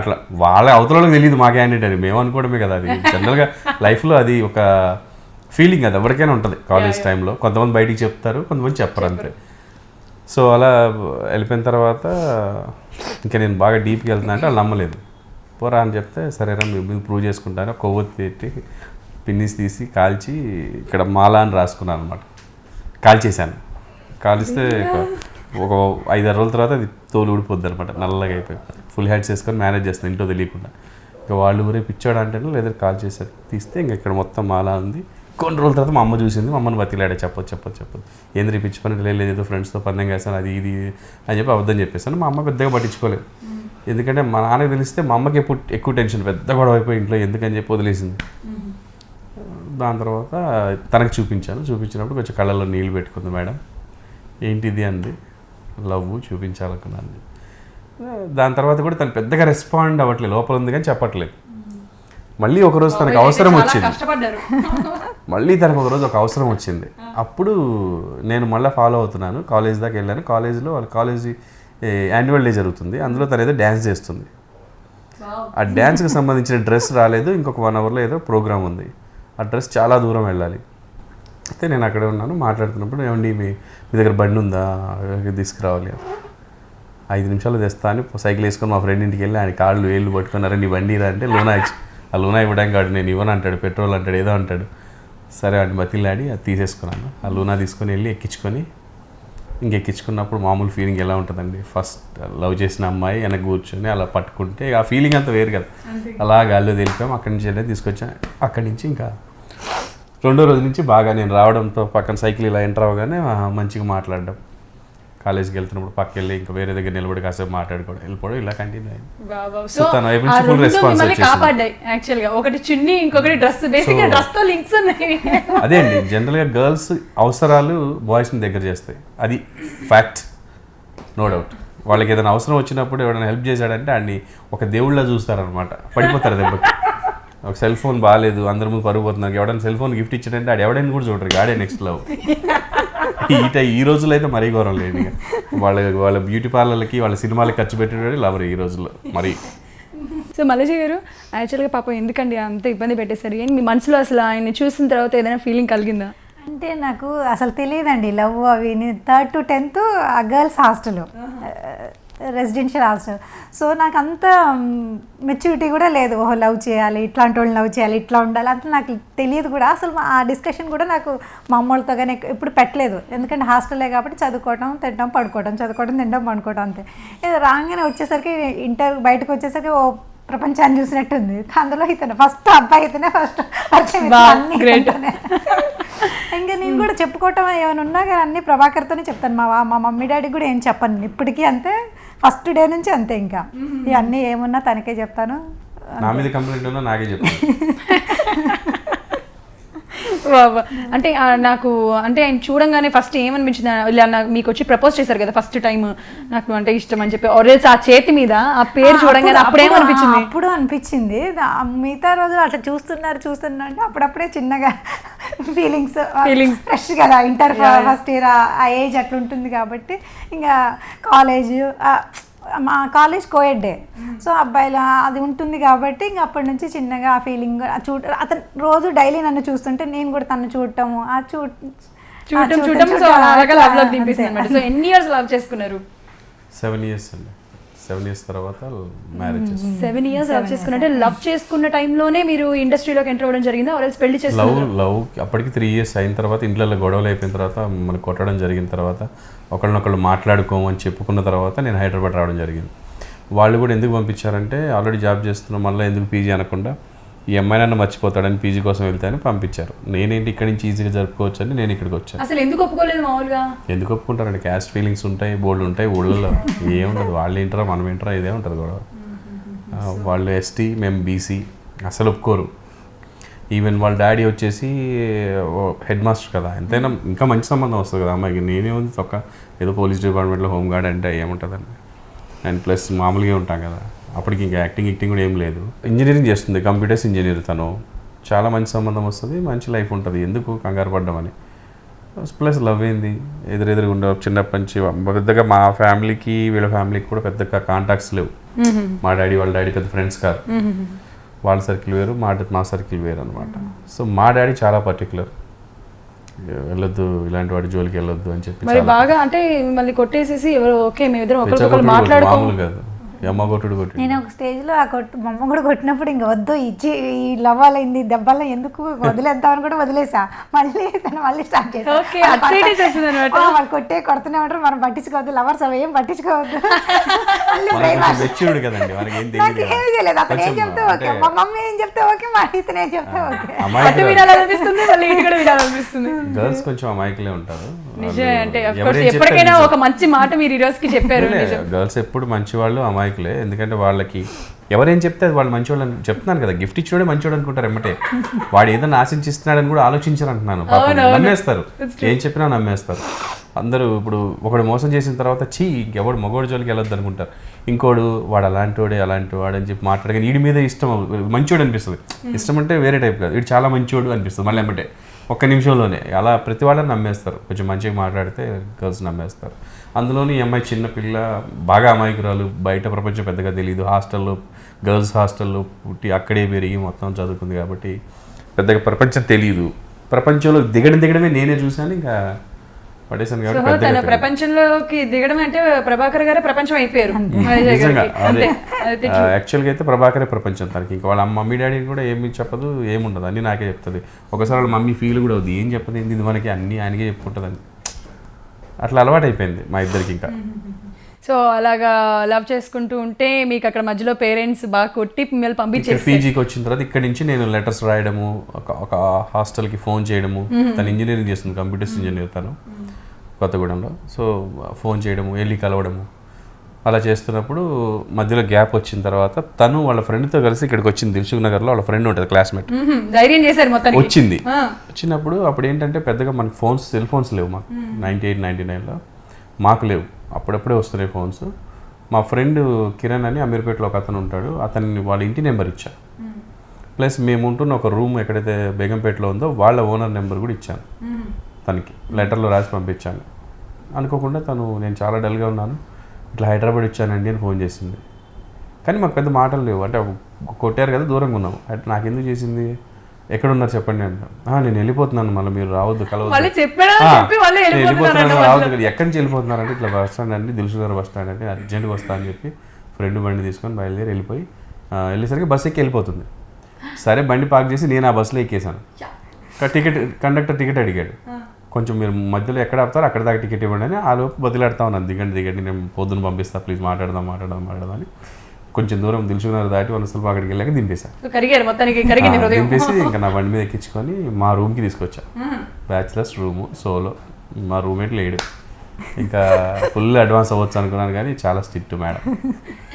అట్లా. వాళ్ళ అవతల వాళ్ళకి తెలియదు మా క్యాండిడేట్ అని, మేము అనుకోవడమే కదా. అది జనరల్గా లైఫ్లో అది ఒక ఫీలింగ్, అది ఎవరికైనా ఉంటుంది కాలేజ్ టైంలో. కొంతమంది బయటికి చెప్తారు, కొంతమంది చెప్పరు అంతే. సో అలా వెళ్ళిపోయిన తర్వాత ఇంకా నేను బాగా డీప్కి వెళ్తున్నా అంటే వాళ్ళు నమ్మలేదు. పోరా అని చెప్తే సరేనా మీరు ప్రూవ్ చేసుకుంటాను. కొవ్వొత్తి పెట్టి పిన్నిస్ తీసి కాల్చి ఇక్కడ మాలా అని రాసుకున్నాను అనమాట. కాల్చేసాను. కాలిస్తే ఒక 5-6 రోజుల తర్వాత అది తోలు ఊడిపోద్ది అనమాట, నల్లగా అయిపోయి. ఫుల్ హ్యాట్స్ వేసుకొని మేనేజ్ చేస్తాను ఇంట్లో తెలియకుండా. ఇంకా వాళ్ళు ఊరే పిచ్చాడు అంటే లేదా కాల్ చేశారు. తీస్తే ఇంకా ఇక్కడ మొత్తం మాలా ఉంది. కొన్ని రోజుల తర్వాత మా అమ్మ చూసింది, మా అమ్మని బతిలాడే చెప్పొద్దు ఏంది పిచ్చి పని లేదు, ఏదో ఫ్రెండ్స్తో పందెం వేస్తాను అది ఇది అని చెప్పి అబద్ధం చెప్పేస్తాను. మా అమ్మ పెద్దగా పట్టించుకోలేదు, ఎందుకంటే మా నాన్నకి తెలిస్తే మా అమ్మకి ఎక్కువ టెన్షన్, పెద్ద గొడవ అయిపోయి ఇంట్లో ఎందుకని చెప్పి వదిలేసింది. దాని తర్వాత తనకు చూపించినప్పుడు కొంచెం కళ్ళల్లో నీళ్ళు పెట్టుకుంది. మేడం ఏంటిది అంది. లవ్ చూపించాలనుకున్నాను. దాని తర్వాత కూడా తను పెద్దగా రెస్పాండ్ అవ్వట్లేదు, లోపల ఉంది కానీ చెప్పట్లేదు. మళ్ళీ ఒకరోజు తనకు అవసరం వచ్చింది, ఒక అవసరం వచ్చింది. అప్పుడు నేను మళ్ళీ ఫాలో అవుతున్నాను. కాలేజ్ దాకా వెళ్ళాను. కాలేజీలో వాళ్ళ కాలేజీ యాన్యువల్ డే జరుగుతుంది, అందులో తను ఏదో డ్యాన్స్ చేస్తుంది. ఆ డ్యాన్స్కి సంబంధించిన డ్రెస్ రాలేదు, ఇంకొక 1 అవర్లో ఏదో ప్రోగ్రామ్ ఉంది. ఆ డ్రెస్ చాలా దూరం వెళ్ళాలి. అయితే నేను అక్కడే ఉన్నాను. మాట్లాడుతున్నప్పుడు ఏమండి మీ దగ్గర బండి ఉందా, తీసుకురావాలి. 5 నిమిషాలు తెస్తా అని సైకిల్ వేసుకొని మా ఫ్రెండ్ ఇంటికి వెళ్ళి ఆయన కాళ్ళు వేళ్ళు పట్టుకున్నారని నీ బండి రా అంటే ఆ లూనా ఇవ్వడానికి వాడు నేను ఇవ్వను అంటాడు, పెట్రోల్ అంటాడు, ఏదో అంటాడు. సరే వాడిని బతిలాడి అది తీసేసుకున్నాను. ఆ లూనా తీసుకొని వెళ్ళి ఎక్కించుకున్నప్పుడు మామూలు ఫీలింగ్ ఎలా ఉంటుందండి. ఫస్ట్ లవ్ చేసిన అమ్మాయి వెనక కూర్చొని అలా పట్టుకుంటే ఆ ఫీలింగ్ అంతా వేరు కదా. అలా గాల్లో తెలిపాం. అక్కడి నుంచి వెళ్ళి తీసుకొచ్చాను. అక్కడి నుంచి ఇంకా 2వ రోజు నుంచి బాగా నేను రావడంతో పక్కన సైకిల్ ఇలా ఎంటర్ అవ్వగానే మంచిగా మాట్లాడడం. కాలేజ్కి వెళ్తున్నప్పుడు పక్కకి వెళ్ళి ఇంకా వేరే దగ్గర నిలబడి కాసేపు మాట్లాడుకోవడం, వెళ్ళిపోవడం, ఇలా కంటిన్యూ అయింది. సో తన వైపు నుంచి ఫుల్ రెస్పాన్స్ వచ్చేసింది. ఒకటి చున్నీ, ఇంకొకటి డ్రెస్, బేసిక్గా డ్రెస్ తో లింక్స్ ఉన్నాయి. అదే అండి, జనరల్గా గర్ల్స్ అవసరాలు బాయ్స్ని దగ్గర చేస్తాయి, అది ఫ్యాక్ట్, నో డౌట్. వాళ్ళకి ఏదైనా అవసరం వచ్చినప్పుడు ఎవరైనా హెల్ప్ చేశాడంటే వాడిని ఒక దేవుళ్ళ చూస్తారనమాట, పడిపోతారు దెబ్బకి. ఒక సెల్ ఫోన్ బాగాలేదు, అందరి ముందు పరుగు పోతున్నారు, ఎవడైనా సెల్ ఫోన్ గిఫ్ట్ ఇచ్చాడంటే ఆడు ఎవడైనా కూడా చూడరు, ఆడే నెక్స్ట్ లవ్. ఈ రోజుల్లో అయితే మరీ ఘోరం లేదు. వాళ్ళ బ్యూటీ పార్లర్లకి వాళ్ళ సినిమాలకి ఖర్చు పెట్టేవాడు లవర్ ఈ రోజుల్లో మరీ. సో మలేషియా గారు, యాక్చువల్గా పాపం ఎందుకండి అంత ఇబ్బంది పెట్టేశారు? ఏంటి మీ మనసులో అసలు ఆయన్ని చూసిన తర్వాత ఏదైనా ఫీలింగ్ కలిగిందా? అంటే నాకు అసలు తెలియదండి లవ్ అవి. 3rd to 10th ఆ girls hostel, residential hostel. So నాకు అంత మెచ్యూరిటీ కూడా లేదు, ఓహో లవ్ చేయాలి, ఇట్లాంటి వాళ్ళని లవ్ చేయాలి, ఇట్లా ఉండాలి అంత నాకు తెలియదు కూడా. అసలు ఆ డిస్కషన్ కూడా నాకు మా అమ్మోళ్ళతో కానీ ఎప్పుడు పెట్టలేదు, ఎందుకంటే హాస్టలే కాబట్టి చదువుకోవడం, తినడం, పడుకోవడం, చదువుకోవడం, తినడం, పడుకోవడం అంతే. ఏదో రాగానే వచ్చేసరికి ఇంటర్ బయటకు వచ్చేసరికి ఓ ప్రపంచాన్ని చూసినట్టుంది. అందులో ఇతను ఫస్ట్ అబ్బాయి, ఇతనే ఫస్ట్. ఇంకా నేను కూడా చెప్పుకోవటం ఏమైనా ఉన్నా కానీ అన్ని ప్రభాకర్తోనే చెప్తాను. మా మమ్మీ డాడీ కూడా ఏం చెప్పను ఇప్పటికీ, అంతే ఫస్ట్ డే నుంచి అంతే. ఇంకా ఇవన్నీ ఏమున్నా తనకే చెప్తాను. నా మీద కంప్లైంట్ ఉన్నా నాకే చెప్తాను. అంటే నాకు అంటే ఆయన చూడంగానే ఫస్ట్ ఏమనిపించింది, ఇలా మీకు వచ్చి ప్రపోజ్ చేశారు కదా ఫస్ట్ టైం, నాకు అంటే ఇష్టం అని చెప్పి, ఆల్రెడీ ఆ చేతి మీద ఆ పేరు చూడంగానే అప్పుడేమనిపించింది? అప్పుడు అనిపించింది. మిగతా రోజులు అట్లా చూస్తున్నా అంటే అప్పుడప్పుడే చిన్నగా ఫీలింగ్స్ ఫ్రెష్ కదా, ఇంటర్ ఫస్ట్ ఇయర్ ఆ ఏజ్ అట్లా ఉంటుంది కాబట్టి. ఇంకా మా కాలేజ్ కోయడ్డే, సో అబ్బాయిలు అది ఉంటుంది కాబట్టి ఇంకా అప్పటి నుంచి చిన్నగా ఆ ఫీలింగ్ అతను రోజు డైలీ నన్ను చూస్తుంటే నేను కూడా తను చూడటము చూడటం సో అలాగా లవ్ లోకి దింపేసింది అన్నమాట. సో ఎన్ని ఇయర్స్ లవ్ చేసుకున్నారు? 7 years అండి. 7 years తర్వాత మ్యారేజ్ చేసుకున్నాం. 7 years లవ్ చేసుకున్నట్టే. లవ్ చేసుకున్న టైంలోనే మీరు ఇండస్ట్రీలోకి ఎంటర్ అవ్వడం జరిగిందా, ఆల్రెడీ పెళ్లి చేసుకున్నారు? లవ్ అప్పటికి 3 years అయిన తర్వాత ఇంట్లో గొడవలు అయిపోయిన తర్వాత మనకు కొట్టడం జరిగిన తర్వాత ఒకళ్ళనొకళ్ళు మాట్లాడుకోమని చెప్పుకున్న తర్వాత నేను హైదరాబాద్ రావడం జరిగింది. వాళ్ళు కూడా ఎందుకు పంపించారంటే ఆల్రెడీ జాబ్ చేస్తున్నాం, మళ్ళీ ఎందుకు పీజీ అనకుండా ఈ అమ్మాయి నన్ను మర్చిపోతాడని పీజీ కోసం వెళ్తాయని పంపించారు. నేనేంటి ఇక్కడి నుంచి ఈజీగా జరుపుకోవచ్చు అని నేను ఇక్కడికి వచ్చాను. అసలు ఎందుకు ఒప్పుకోలేదు మామూలుగా? ఎందుకు ఒప్పుకుంటారండి, క్యాస్ట్ ఫీలింగ్స్ ఉంటాయి, బోల్డ్ ఉంటాయి ఊళ్ళలో. ఏముండదు, వాళ్ళు ఏంటరా మనం ఏంటరా ఇదే ఉంటుంది గొడవ. వాళ్ళు ఎస్టీ, మేము బీసీ, అసలు ఒప్పుకోరు. ఈవెన్ వాళ్ళ డాడీ వచ్చేసి హెడ్ మాస్టర్ కదా, ఎంతైనా ఇంకా మంచి సంబంధం వస్తుంది కదా అమ్మాయికి. నేనే ఉంది తొక్క ఏదో పోలీస్ డిపార్ట్మెంట్లో హోమ్ గార్డ్ అంటే ఏముంటుందండి. అండ్ ప్లస్ మామూలుగా ఉంటాం కదా, అప్పటికి ఇంకా యాక్టింగ్ కూడా ఏం లేదు. ఇంజనీరింగ్ చేస్తుంది, కంప్యూటర్స్ ఇంజనీర్. తను చాలా మంచి సంబంధం వస్తుంది, మంచి లైఫ్ ఉంటుంది, ఎందుకు కంగారు పడ్డామని. ప్లస్ లవ్ అయింది, ఎదురెదురుగా ఉండే చిన్నప్పటి నుంచి. పెద్దగా మా ఫ్యామిలీకి వీళ్ళ ఫ్యామిలీకి కూడా పెద్దగా కాంటాక్ట్స్ లేవు. మా డాడీ వాళ్ళ డాడీ పెద్ద ఫ్రెండ్స్ కాదు, వాళ్ళ సర్కిల్ వేరు, మా సర్కిల్ వేరు అనమాట. సో మా డాడీ చాలా పర్టికులర్, వెళ్ళొద్దు ఇలాంటి వాడి జోలికి వెళ్ళొద్దు అని చెప్పి. మరి బాగా అంటే మళ్ళీ కొట్టేసేసి ఎవరు ఓకే మేము ఇద్దరం ఒకరికొకరు మాట్లాడుకో. మామూలు కాదు, అమ్మ కొట్టుడు కొట్టి. నేను ఒక స్టేజ్లో మా అమ్మ కూడా కొట్టినప్పుడు ఇంకా వద్దు ఇచ్చి ఈ లవ్వాలైంది దెబ్బల్లో ఎందుకు వదిలేద్దామని కూడా వదిలేసా. మళ్ళీ స్టార్ట్ చేసాను. వాళ్ళు కొడుతూనే ఉంటారు, మనం పట్టించుకోవద్దు, లవర్స్ అవి ఏం పట్టించుకోవద్దు. మెచ్యూర్డ్ కదండి, మనకి ఏం నాకు ఏమీ తెలియదు. అతను ఏం చెప్తే ఓకే, మా మమ్మీ ఏం చెప్తే ఓకే, మా ఇతను ఏం చెప్తే ఓకే. గర్ల్స్ కొంచెం అమాయకులే ఉంటారు. నిజమే, అంటే ఎప్పటికైనా ఒక మంచి మాట మీరు ఈ రోజుకి చెప్పారు. గర్ల్స్ ఎప్పుడు మంచి వాళ్ళు అమాయకులే, ఎందుకంటే వాళ్ళకి ఎవరేం చెప్తే అది వాళ్ళు మంచివాళ్ళు అని చెప్తున్నాను కదా. గిఫ్ట్ ఇచ్చినోడే మంచివాడు అనుకుంటారు ఎమ్మటే, వాడు ఏదైనా ఆశించిస్తున్నాడని కూడా ఆలోచించారు అంటున్నాను. నమ్మేస్తారు, ఏం చెప్పినా నమ్మేస్తారు అందరూ. ఇప్పుడు ఒకడు మోసం చేసిన తర్వాత చీ ఇంకెవడు మగవాడి జోలికి వెళ్ళొద్దు అనుకుంటారు. ఇంకోడు వాడు అలాంటి వాడు అని చెప్పి మాట్లాడగానే వీడి మీద ఇష్టం, మంచివాడు అనిపిస్తుంది. ఇష్టం అంటే వేరే టైప్ కాదు, వీడు చాలా మంచివాడు అనిపిస్తుంది మళ్ళీ ఎమ్మటే ఒక్క నిమిషంలోనే. అలా ప్రతి వాళ్ళని నమ్మేస్తారు, కొంచెం మంచిగా మాట్లాడితే గర్ల్స్ నమ్మేస్తారు. అందులోని ఈ అమ్మాయి చిన్నపిల్ల, బాగా అమాయకురాలు, బయట ప్రపంచం పెద్దగా తెలియదు. హాస్టల్లో గర్ల్స్ హాస్టల్లో పుట్టి అక్కడే పెరిగి మొత్తం చదువుకుంది కాబట్టి పెద్దగా ప్రపంచం తెలియదు. ప్రపంచంలో దిగడమే నేనే చూశాను, ఇంకా పడేసాను కాబట్టి. తన ప్రపంచంలోకి దిగడం అంటే ప్రభాకర్ గారే ప్రపంచం అయిపోయారు. నిజంగా అదే యాక్చువల్గా అయితే ప్రభాకరే ప్రపంచం తనకి. ఇంకా వాళ్ళ మమ్మీ డాడీ కూడా ఏమి చెప్పదు, ఏముండదు, అన్నీ నాకే చెప్తుంది. ఒకసారి వాళ్ళ మమ్మీ ఫీల్ కూడా అవుతుంది, ఏం చెప్పదు ఏంది ఇది మనకి, అన్నీ ఆయనకే చెప్పుకుంటుందని. అట్లా అలవాటు అయిపోయింది మా ఇద్దరికి. ఇంకా సో అలాగా లవ్ చేసుకుంటూ ఉంటే మీకు అక్కడ మధ్యలో పేరెంట్స్ బాగా కొట్టి మిమ్మల్ని పంపించేసి పీజీకి వచ్చిన తర్వాత ఇక్కడ నుంచి నేను లెటర్స్ రాయడము, ఒక హాస్టల్కి ఫోన్ చేయడము. తను ఇంజనీరింగ్ చేస్తుంది, కంప్యూటర్స్ ఇంజనీర్ తను కొత్తగూడెంలో. సో ఫోన్ చేయడము, వెళ్ళి కలవడము, అలా చేస్తున్నప్పుడు మధ్యలో గ్యాప్ వచ్చిన తర్వాత తను వాళ్ళ ఫ్రెండ్తో కలిసి ఇక్కడికి వచ్చింది. దిల్సుఖ్ నగర్లో వాళ్ళ ఫ్రెండ్ ఉంటుంది, క్లాస్మేట్. ధైర్యం చేశారు మొత్తం. వచ్చినప్పుడు అప్పుడు ఏంటంటే పెద్దగా మనకి ఫోన్స్, సెల్ ఫోన్స్ లేవు మాకు. 98, 99లో మాకు లేవు, అప్పుడప్పుడే వస్తున్నాయి ఫోన్స్. మా ఫ్రెండ్ కిరణ్ అని అమీర్పేటలో ఒక అతను ఉంటాడు, అతన్ని వాళ్ళ ఇంటి నెంబర్ ఇచ్చా. ప్లస్ మేము ఉంటున్న ఒక రూమ్ ఎక్కడైతే బేగంపేటలో ఉందో వాళ్ళ ఓనర్ నెంబర్ కూడా ఇచ్చాను తనకి, లెటర్లో రాసి పంపించాను. అనుకోకుండా తను నేను చాలా డల్గా ఉన్నాను, ఇట్లా హైదరాబాద్ ఇచ్చానండి అని ఫోన్ చేసింది. కానీ మాకు పెద్ద మాటలు లేవు, అంటే కొట్టారు కదా దూరంగా ఉన్నాము. అంటే నాకెందుకు చేసింది, ఎక్కడున్నారు చెప్పండి అంటాను. నేను వెళ్ళిపోతున్నాను, మళ్ళీ మీరు రావద్దు, కలవద్దు, వెళ్ళిపోతున్నాను, రావద్దు కదా. ఎక్కడి నుంచి వెళ్ళిపోతున్నారంటే ఇట్లా బస్ స్టాండ్ అండి, దిల్సుఖ్ నగర్ బస్ స్టాండ్ అంటే అర్జెంట్గా వస్తా అని చెప్పి ఫ్రెండ్ బండి తీసుకొని బయలుదేరి వెళ్ళేసరికి బస్ ఎక్కి వెళ్ళిపోతుంది. సరే బండి పార్క్ చేసి నేను ఆ బస్సులో ఎక్కేసాను. కండక్టర్ టికెట్ అడిగాడు, కొంచెం మీరు మధ్యలో ఎక్కడ ఆపుతారో అక్కడ దాకా టికెట్ ఇవ్వండి అని. ఆ లోపు బదిలాడుతా ఉన్నాను, దిగండి నేను పొద్దున్న పంపిస్తా ప్లీజ్, మాట్లాడదాం అని. కొంచెం దూరం దిల్సుఖ్ నగర్ దాటి వనస్థలపు అక్కడికి వెళ్ళాక దింపేశాను. దింపేసి ఇంకా నా బండి మీద ఎక్కించుకొని మా రూమ్కి తీసుకొచ్చా. బ్యాచిలర్స్ రూము, సోలో, మా రూమ్మేట్ లేడు. ఇంకా ఫుల్ అడ్వాన్స్ అవ్వచ్చు అనుకున్నాను కానీ చాలా స్ట్రిక్ట్ మేడం,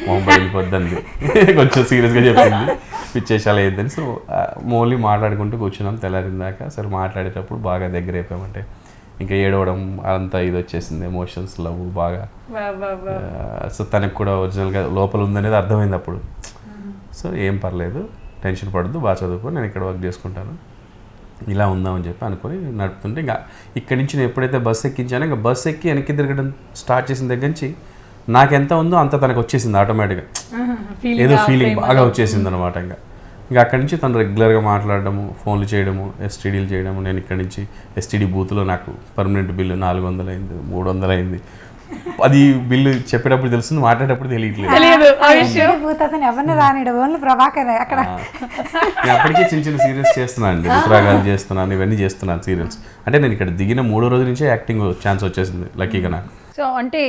మొహం వెళ్ళిపోద్దండి కొంచెం సీరియస్గా చెప్పింది, పిచ్చేసాలు అయ్యిద్దని. సో మోన్లీ మాట్లాడుకుంటూ కూర్చున్నాం తెల్లారిందాక. సరే మాట్లాడేటప్పుడు బాగా దగ్గర అయిపోయామంటే ఇంకా ఏడవడం అంతా ఇది వచ్చేసింది, ఎమోషన్స్ లవ్ బాగా. సో తనకు కూడా ఒరిజినల్గా లోపల ఉందనేది అర్థమైంది అప్పుడు. సో ఏం పర్లేదు, టెన్షన్ పడద్దు, బాగా చదువుకో, నేను ఇక్కడ వర్క్ చేసుకుంటాను, ఇలా ఉందామని చెప్పి అనుకుని నడుపుతుంటే ఇంకా ఇక్కడి నుంచి నేను ఎప్పుడైతే బస్సు ఎక్కించానో ఇంకా బస్సు ఎక్కి వెనక్కి తిరగడం స్టార్ట్ చేసిన దగ్గర నుంచి నాకు ఎంత ఉందో అంత తనకు వచ్చేసింది ఆటోమేటిక్గా, ఏదో ఫీలింగ్ బాగా వచ్చేసింది అనమాట. ఇంకా అక్కడి నుంచి తను రెగ్యులర్గా మాట్లాడడము, ఫోన్లు చేయడము, ఎస్టీడీలు చేయడము. నేను ఇక్కడి నుంచి ఎస్టీడీ బూత్లో నాకు పర్మనెంట్ బిల్లు 400 అయింది, 300 అయింది. అది బిల్లు చెప్పేటప్పుడు తెలుస్తుంది, మాట్లాడేటప్పుడు తెలియట్లేదు. ఎవరిని రానిడు, ఓన్లీ ప్రభాకర్ అక్కడ. నేను అప్పటికే చిన్న చిన్న సీరియల్స్ చేస్తున్నాను అండి, ఉత్తరాగాలు చేస్తున్నాను, ఇవన్నీ చేస్తున్నాను సీరియల్స్. అంటే నేను ఇక్కడ దిగిన 3వ రోజు నుంచే యాక్టింగ్ ఛాన్స్ వచ్చేసింది లక్కీగా నాకు. సో అంటే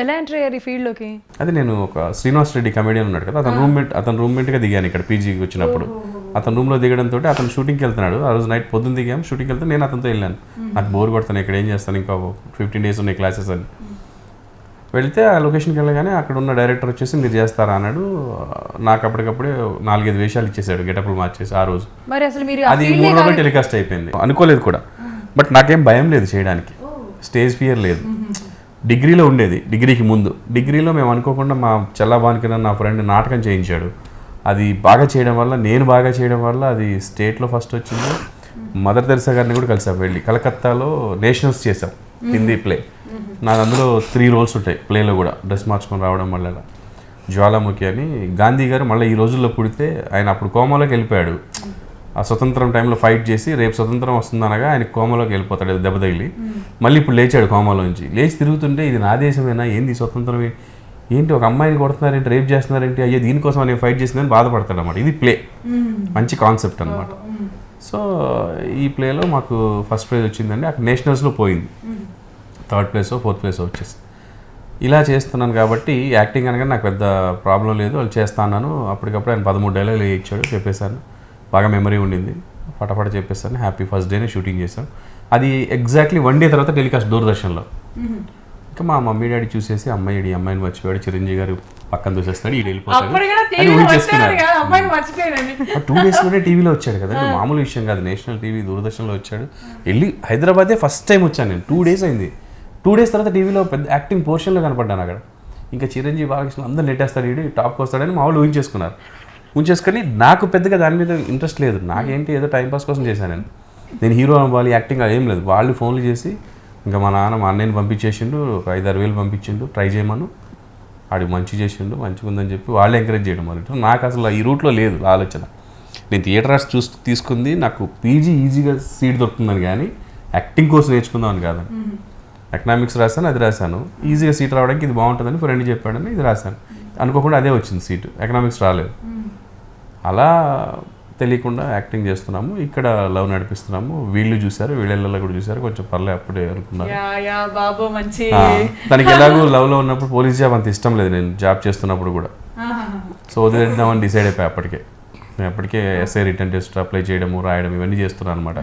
ఎలా ఎంటర్ అయ్యారు ఈ ఫీల్డ్లోకి? అది నేను ఒక శ్రీనివాస్ రెడ్డి కమెడియన్ ఉన్నాడు కదా, అతను రూమ్మేట్గా దిగాను ఇక్కడ పీజీకి వచ్చినప్పుడు. అతను రూమ్లో దిగడంతో అతను షూటింగ్కి వెళ్తున్నాడు. ఆ రోజు నైట్ పొద్దున్న దిగాము, షూటింగ్కి వెళ్తే నేను అతనితో వెళ్ళాను. నాకు బోర్ కొడతాను, ఇక్కడ ఏం చేస్తాను, ఇంకా 15 days ఉన్నాయి క్లాసెస్ అని. వెళ్తే ఆ లొకేషన్కి వెళ్ళగానే అక్కడ ఉన్న డైరెక్టర్ వచ్చేసి మీరు చేస్తారా అన్నాడు. నాకు అప్పటికప్పుడే 4-5 వేషాలు ఇచ్చేసాడు, గెటప్లు మార్చేసి ఆ రోజు. మరి అసలు మీరు అది 3 రోజులు టెలికాస్ట్ అయిపోయింది, అనుకోలేదు కూడా. బట్ నాకేం భయం లేదు చేయడానికి, స్టేజ్ ఫియర్ లేదు. డిగ్రీలో ఉండేది, డిగ్రీకి ముందు. డిగ్రీలో మేము అనుకోకుండా మా చెల్లాబానికి నా ఫ్రెండ్ నాటకం చేయించాడు. అది బాగా చేయడం వల్ల, నేను బాగా చేయడం వల్ల అది స్టేట్లో ఫస్ట్ వచ్చింది. మదర్ తెరిసా గారిని కూడా కలిసాం, వెళ్ళి కలకత్తాలో నేషనల్స్ చేసాం హిందీ ప్లే. నాకు అందులో 3 roles ఉంటాయి ప్లేలో కూడా, డ్రెస్ మార్చుకొని రావడం వల్ల. జ్వాలాముఖి అని గాంధీ గారు మళ్ళీ ఈ రోజుల్లో పుడితే ఆయన అప్పుడు కోమాలోకి వెళ్ళిపోయాడు. ఆ స్వతంత్రం టైంలో ఫైట్ చేసి రేపు స్వతంత్రం వస్తుందనగా ఆయన కోమాలోకి వెళ్ళిపోతాడు, దెబ్బ తగిలి. మళ్ళీ ఇప్పుడు లేచాడు కోమాలోంచి. లేచి తిరుగుతుంటే ఇది నా దేశమేనా, ఏంది స్వతంత్రం, ఏంటి ఒక అమ్మాయిని కొడుతున్నారేంటి, రేప్ చేస్తున్నారేంటి, అయ్యే దీనికోసం నేను ఫైట్ చేసిందని బాధపడతాడు అనమాట. ఇది ప్లే, మంచి కాన్సెప్ట్ అనమాట. సో ఈ ప్లేలో మాకు ఫస్ట్ ప్రైజ్ వచ్చిందండి. అక్కడ నేషనల్స్లో పోయింది, 3rd place 4th place వచ్చేసి. ఇలా చేస్తున్నాను కాబట్టి యాక్టింగ్ అనగా నాకు పెద్ద ప్రాబ్లం లేదు, వాళ్ళు చేస్తాను. అప్పటికప్పుడు ఆయన 13 dialogues ఇచ్చాడు, చెప్పేశాను. బాగా మెమరీ ఉండింది, ఫటాఫట చెప్పేస్తాను. హ్యాపీ ఫస్ట్ డేనే షూటింగ్ చేశాం. అది ఎగ్జాక్ట్లీ 1 day తర్వాత టెలికాస్ట్ దూరదర్శన్లో. ఇంకా మా మమ్మీ డాడీ చూసేసి ఈ అమ్మాయిని మర్చిపోయాడు, చిరంజీవి గారు పక్కన చూసేస్తాడు, ఈ వెళ్ళిపోతాడు అని ఊహించేసుకున్నారు. 2 daysలోనే టీవీలో వచ్చాడు కదా, మామూలు విషయం కాదు. నేషనల్ టీవీ దూరదర్శన్లో వచ్చాడు. వెళ్ళి హైదరాబాదే ఫస్ట్ టైం వచ్చాను నేను. 2 days అయింది. 2 days తర్వాత టీవీలో పెద్ద యాక్టింగ్ పోర్షన్లో కనపడ్డాను అక్కడ. ఇంకా చిరంజీవి బాలకృష్ణ అందరూ నెట్టేస్తాడు, వీడు టాప్కి వస్తాడని మా వాళ్ళు ఊహించేసుకున్నారు. ఉంచేసుకొని నాకు పెద్దగా దాని మీద ఇంట్రెస్ట్ లేదు. నాకేంటి ఏదో టైంపాస్ కోసం చేశాను నేను హీరో అవ్వాలి, యాక్టింగ్ అది ఏం లేదు. వాళ్ళు ఫోన్లు చేసి ఇంకా మా అన్నయ్యని పంపించేసిండు, ఒక 5-6 వేలు పంపించిండు, ట్రై చేయమను, ఆడికి మంచి చేసిండు, మంచిగా ఉందని చెప్పి వాళ్ళు ఎంకరేజ్ చేయడం మరి. నాకు అసలు ఈ రూట్లో లేదు ఆలోచన. నేను థియేటర్ ఆర్ట్స్ తీసుకుంది నాకు పీజీ ఈజీగా సీట్ దొరుకుతుందని, కానీ యాక్టింగ్ కోర్స్ నేర్చుకుందామని కాదని. ఎకనామిక్స్ రాశాను, అది రాశాను. ఈజీగా సీట్ రావడానికి ఇది బాగుంటుందని ఫ్రెండ్ చెప్పాడని ఇది రాశాను. అనుకోకుండా అదే వచ్చింది సీటు, ఎకనామిక్స్ రాలేదు. అలా తెలియకుండా యాక్టింగ్ చేస్తున్నాము, ఇక్కడ లవ్ నడిపిస్తున్నాము. వీళ్ళు చూసారు, వీళ్ళల్లో కూడా చూసారు, కొంచెం పర్లే అప్పుడే అనుకున్నారు. తనకి ఎలాగో లవ్లో ఉన్నప్పుడు పోలీస్ జాబ్ అంత ఇష్టం లేదు, నేను జాబ్ చేస్తున్నప్పుడు కూడా. సో వదిలేద్దామని డిసైడ్ అయిపోయి అప్పటికే. నేను అప్పటికే ఎస్ఐ రిటర్న్ టెస్ట్ అప్లై చేయడము, రాయడం ఇవన్నీ చేస్తున్నాను అనమాట.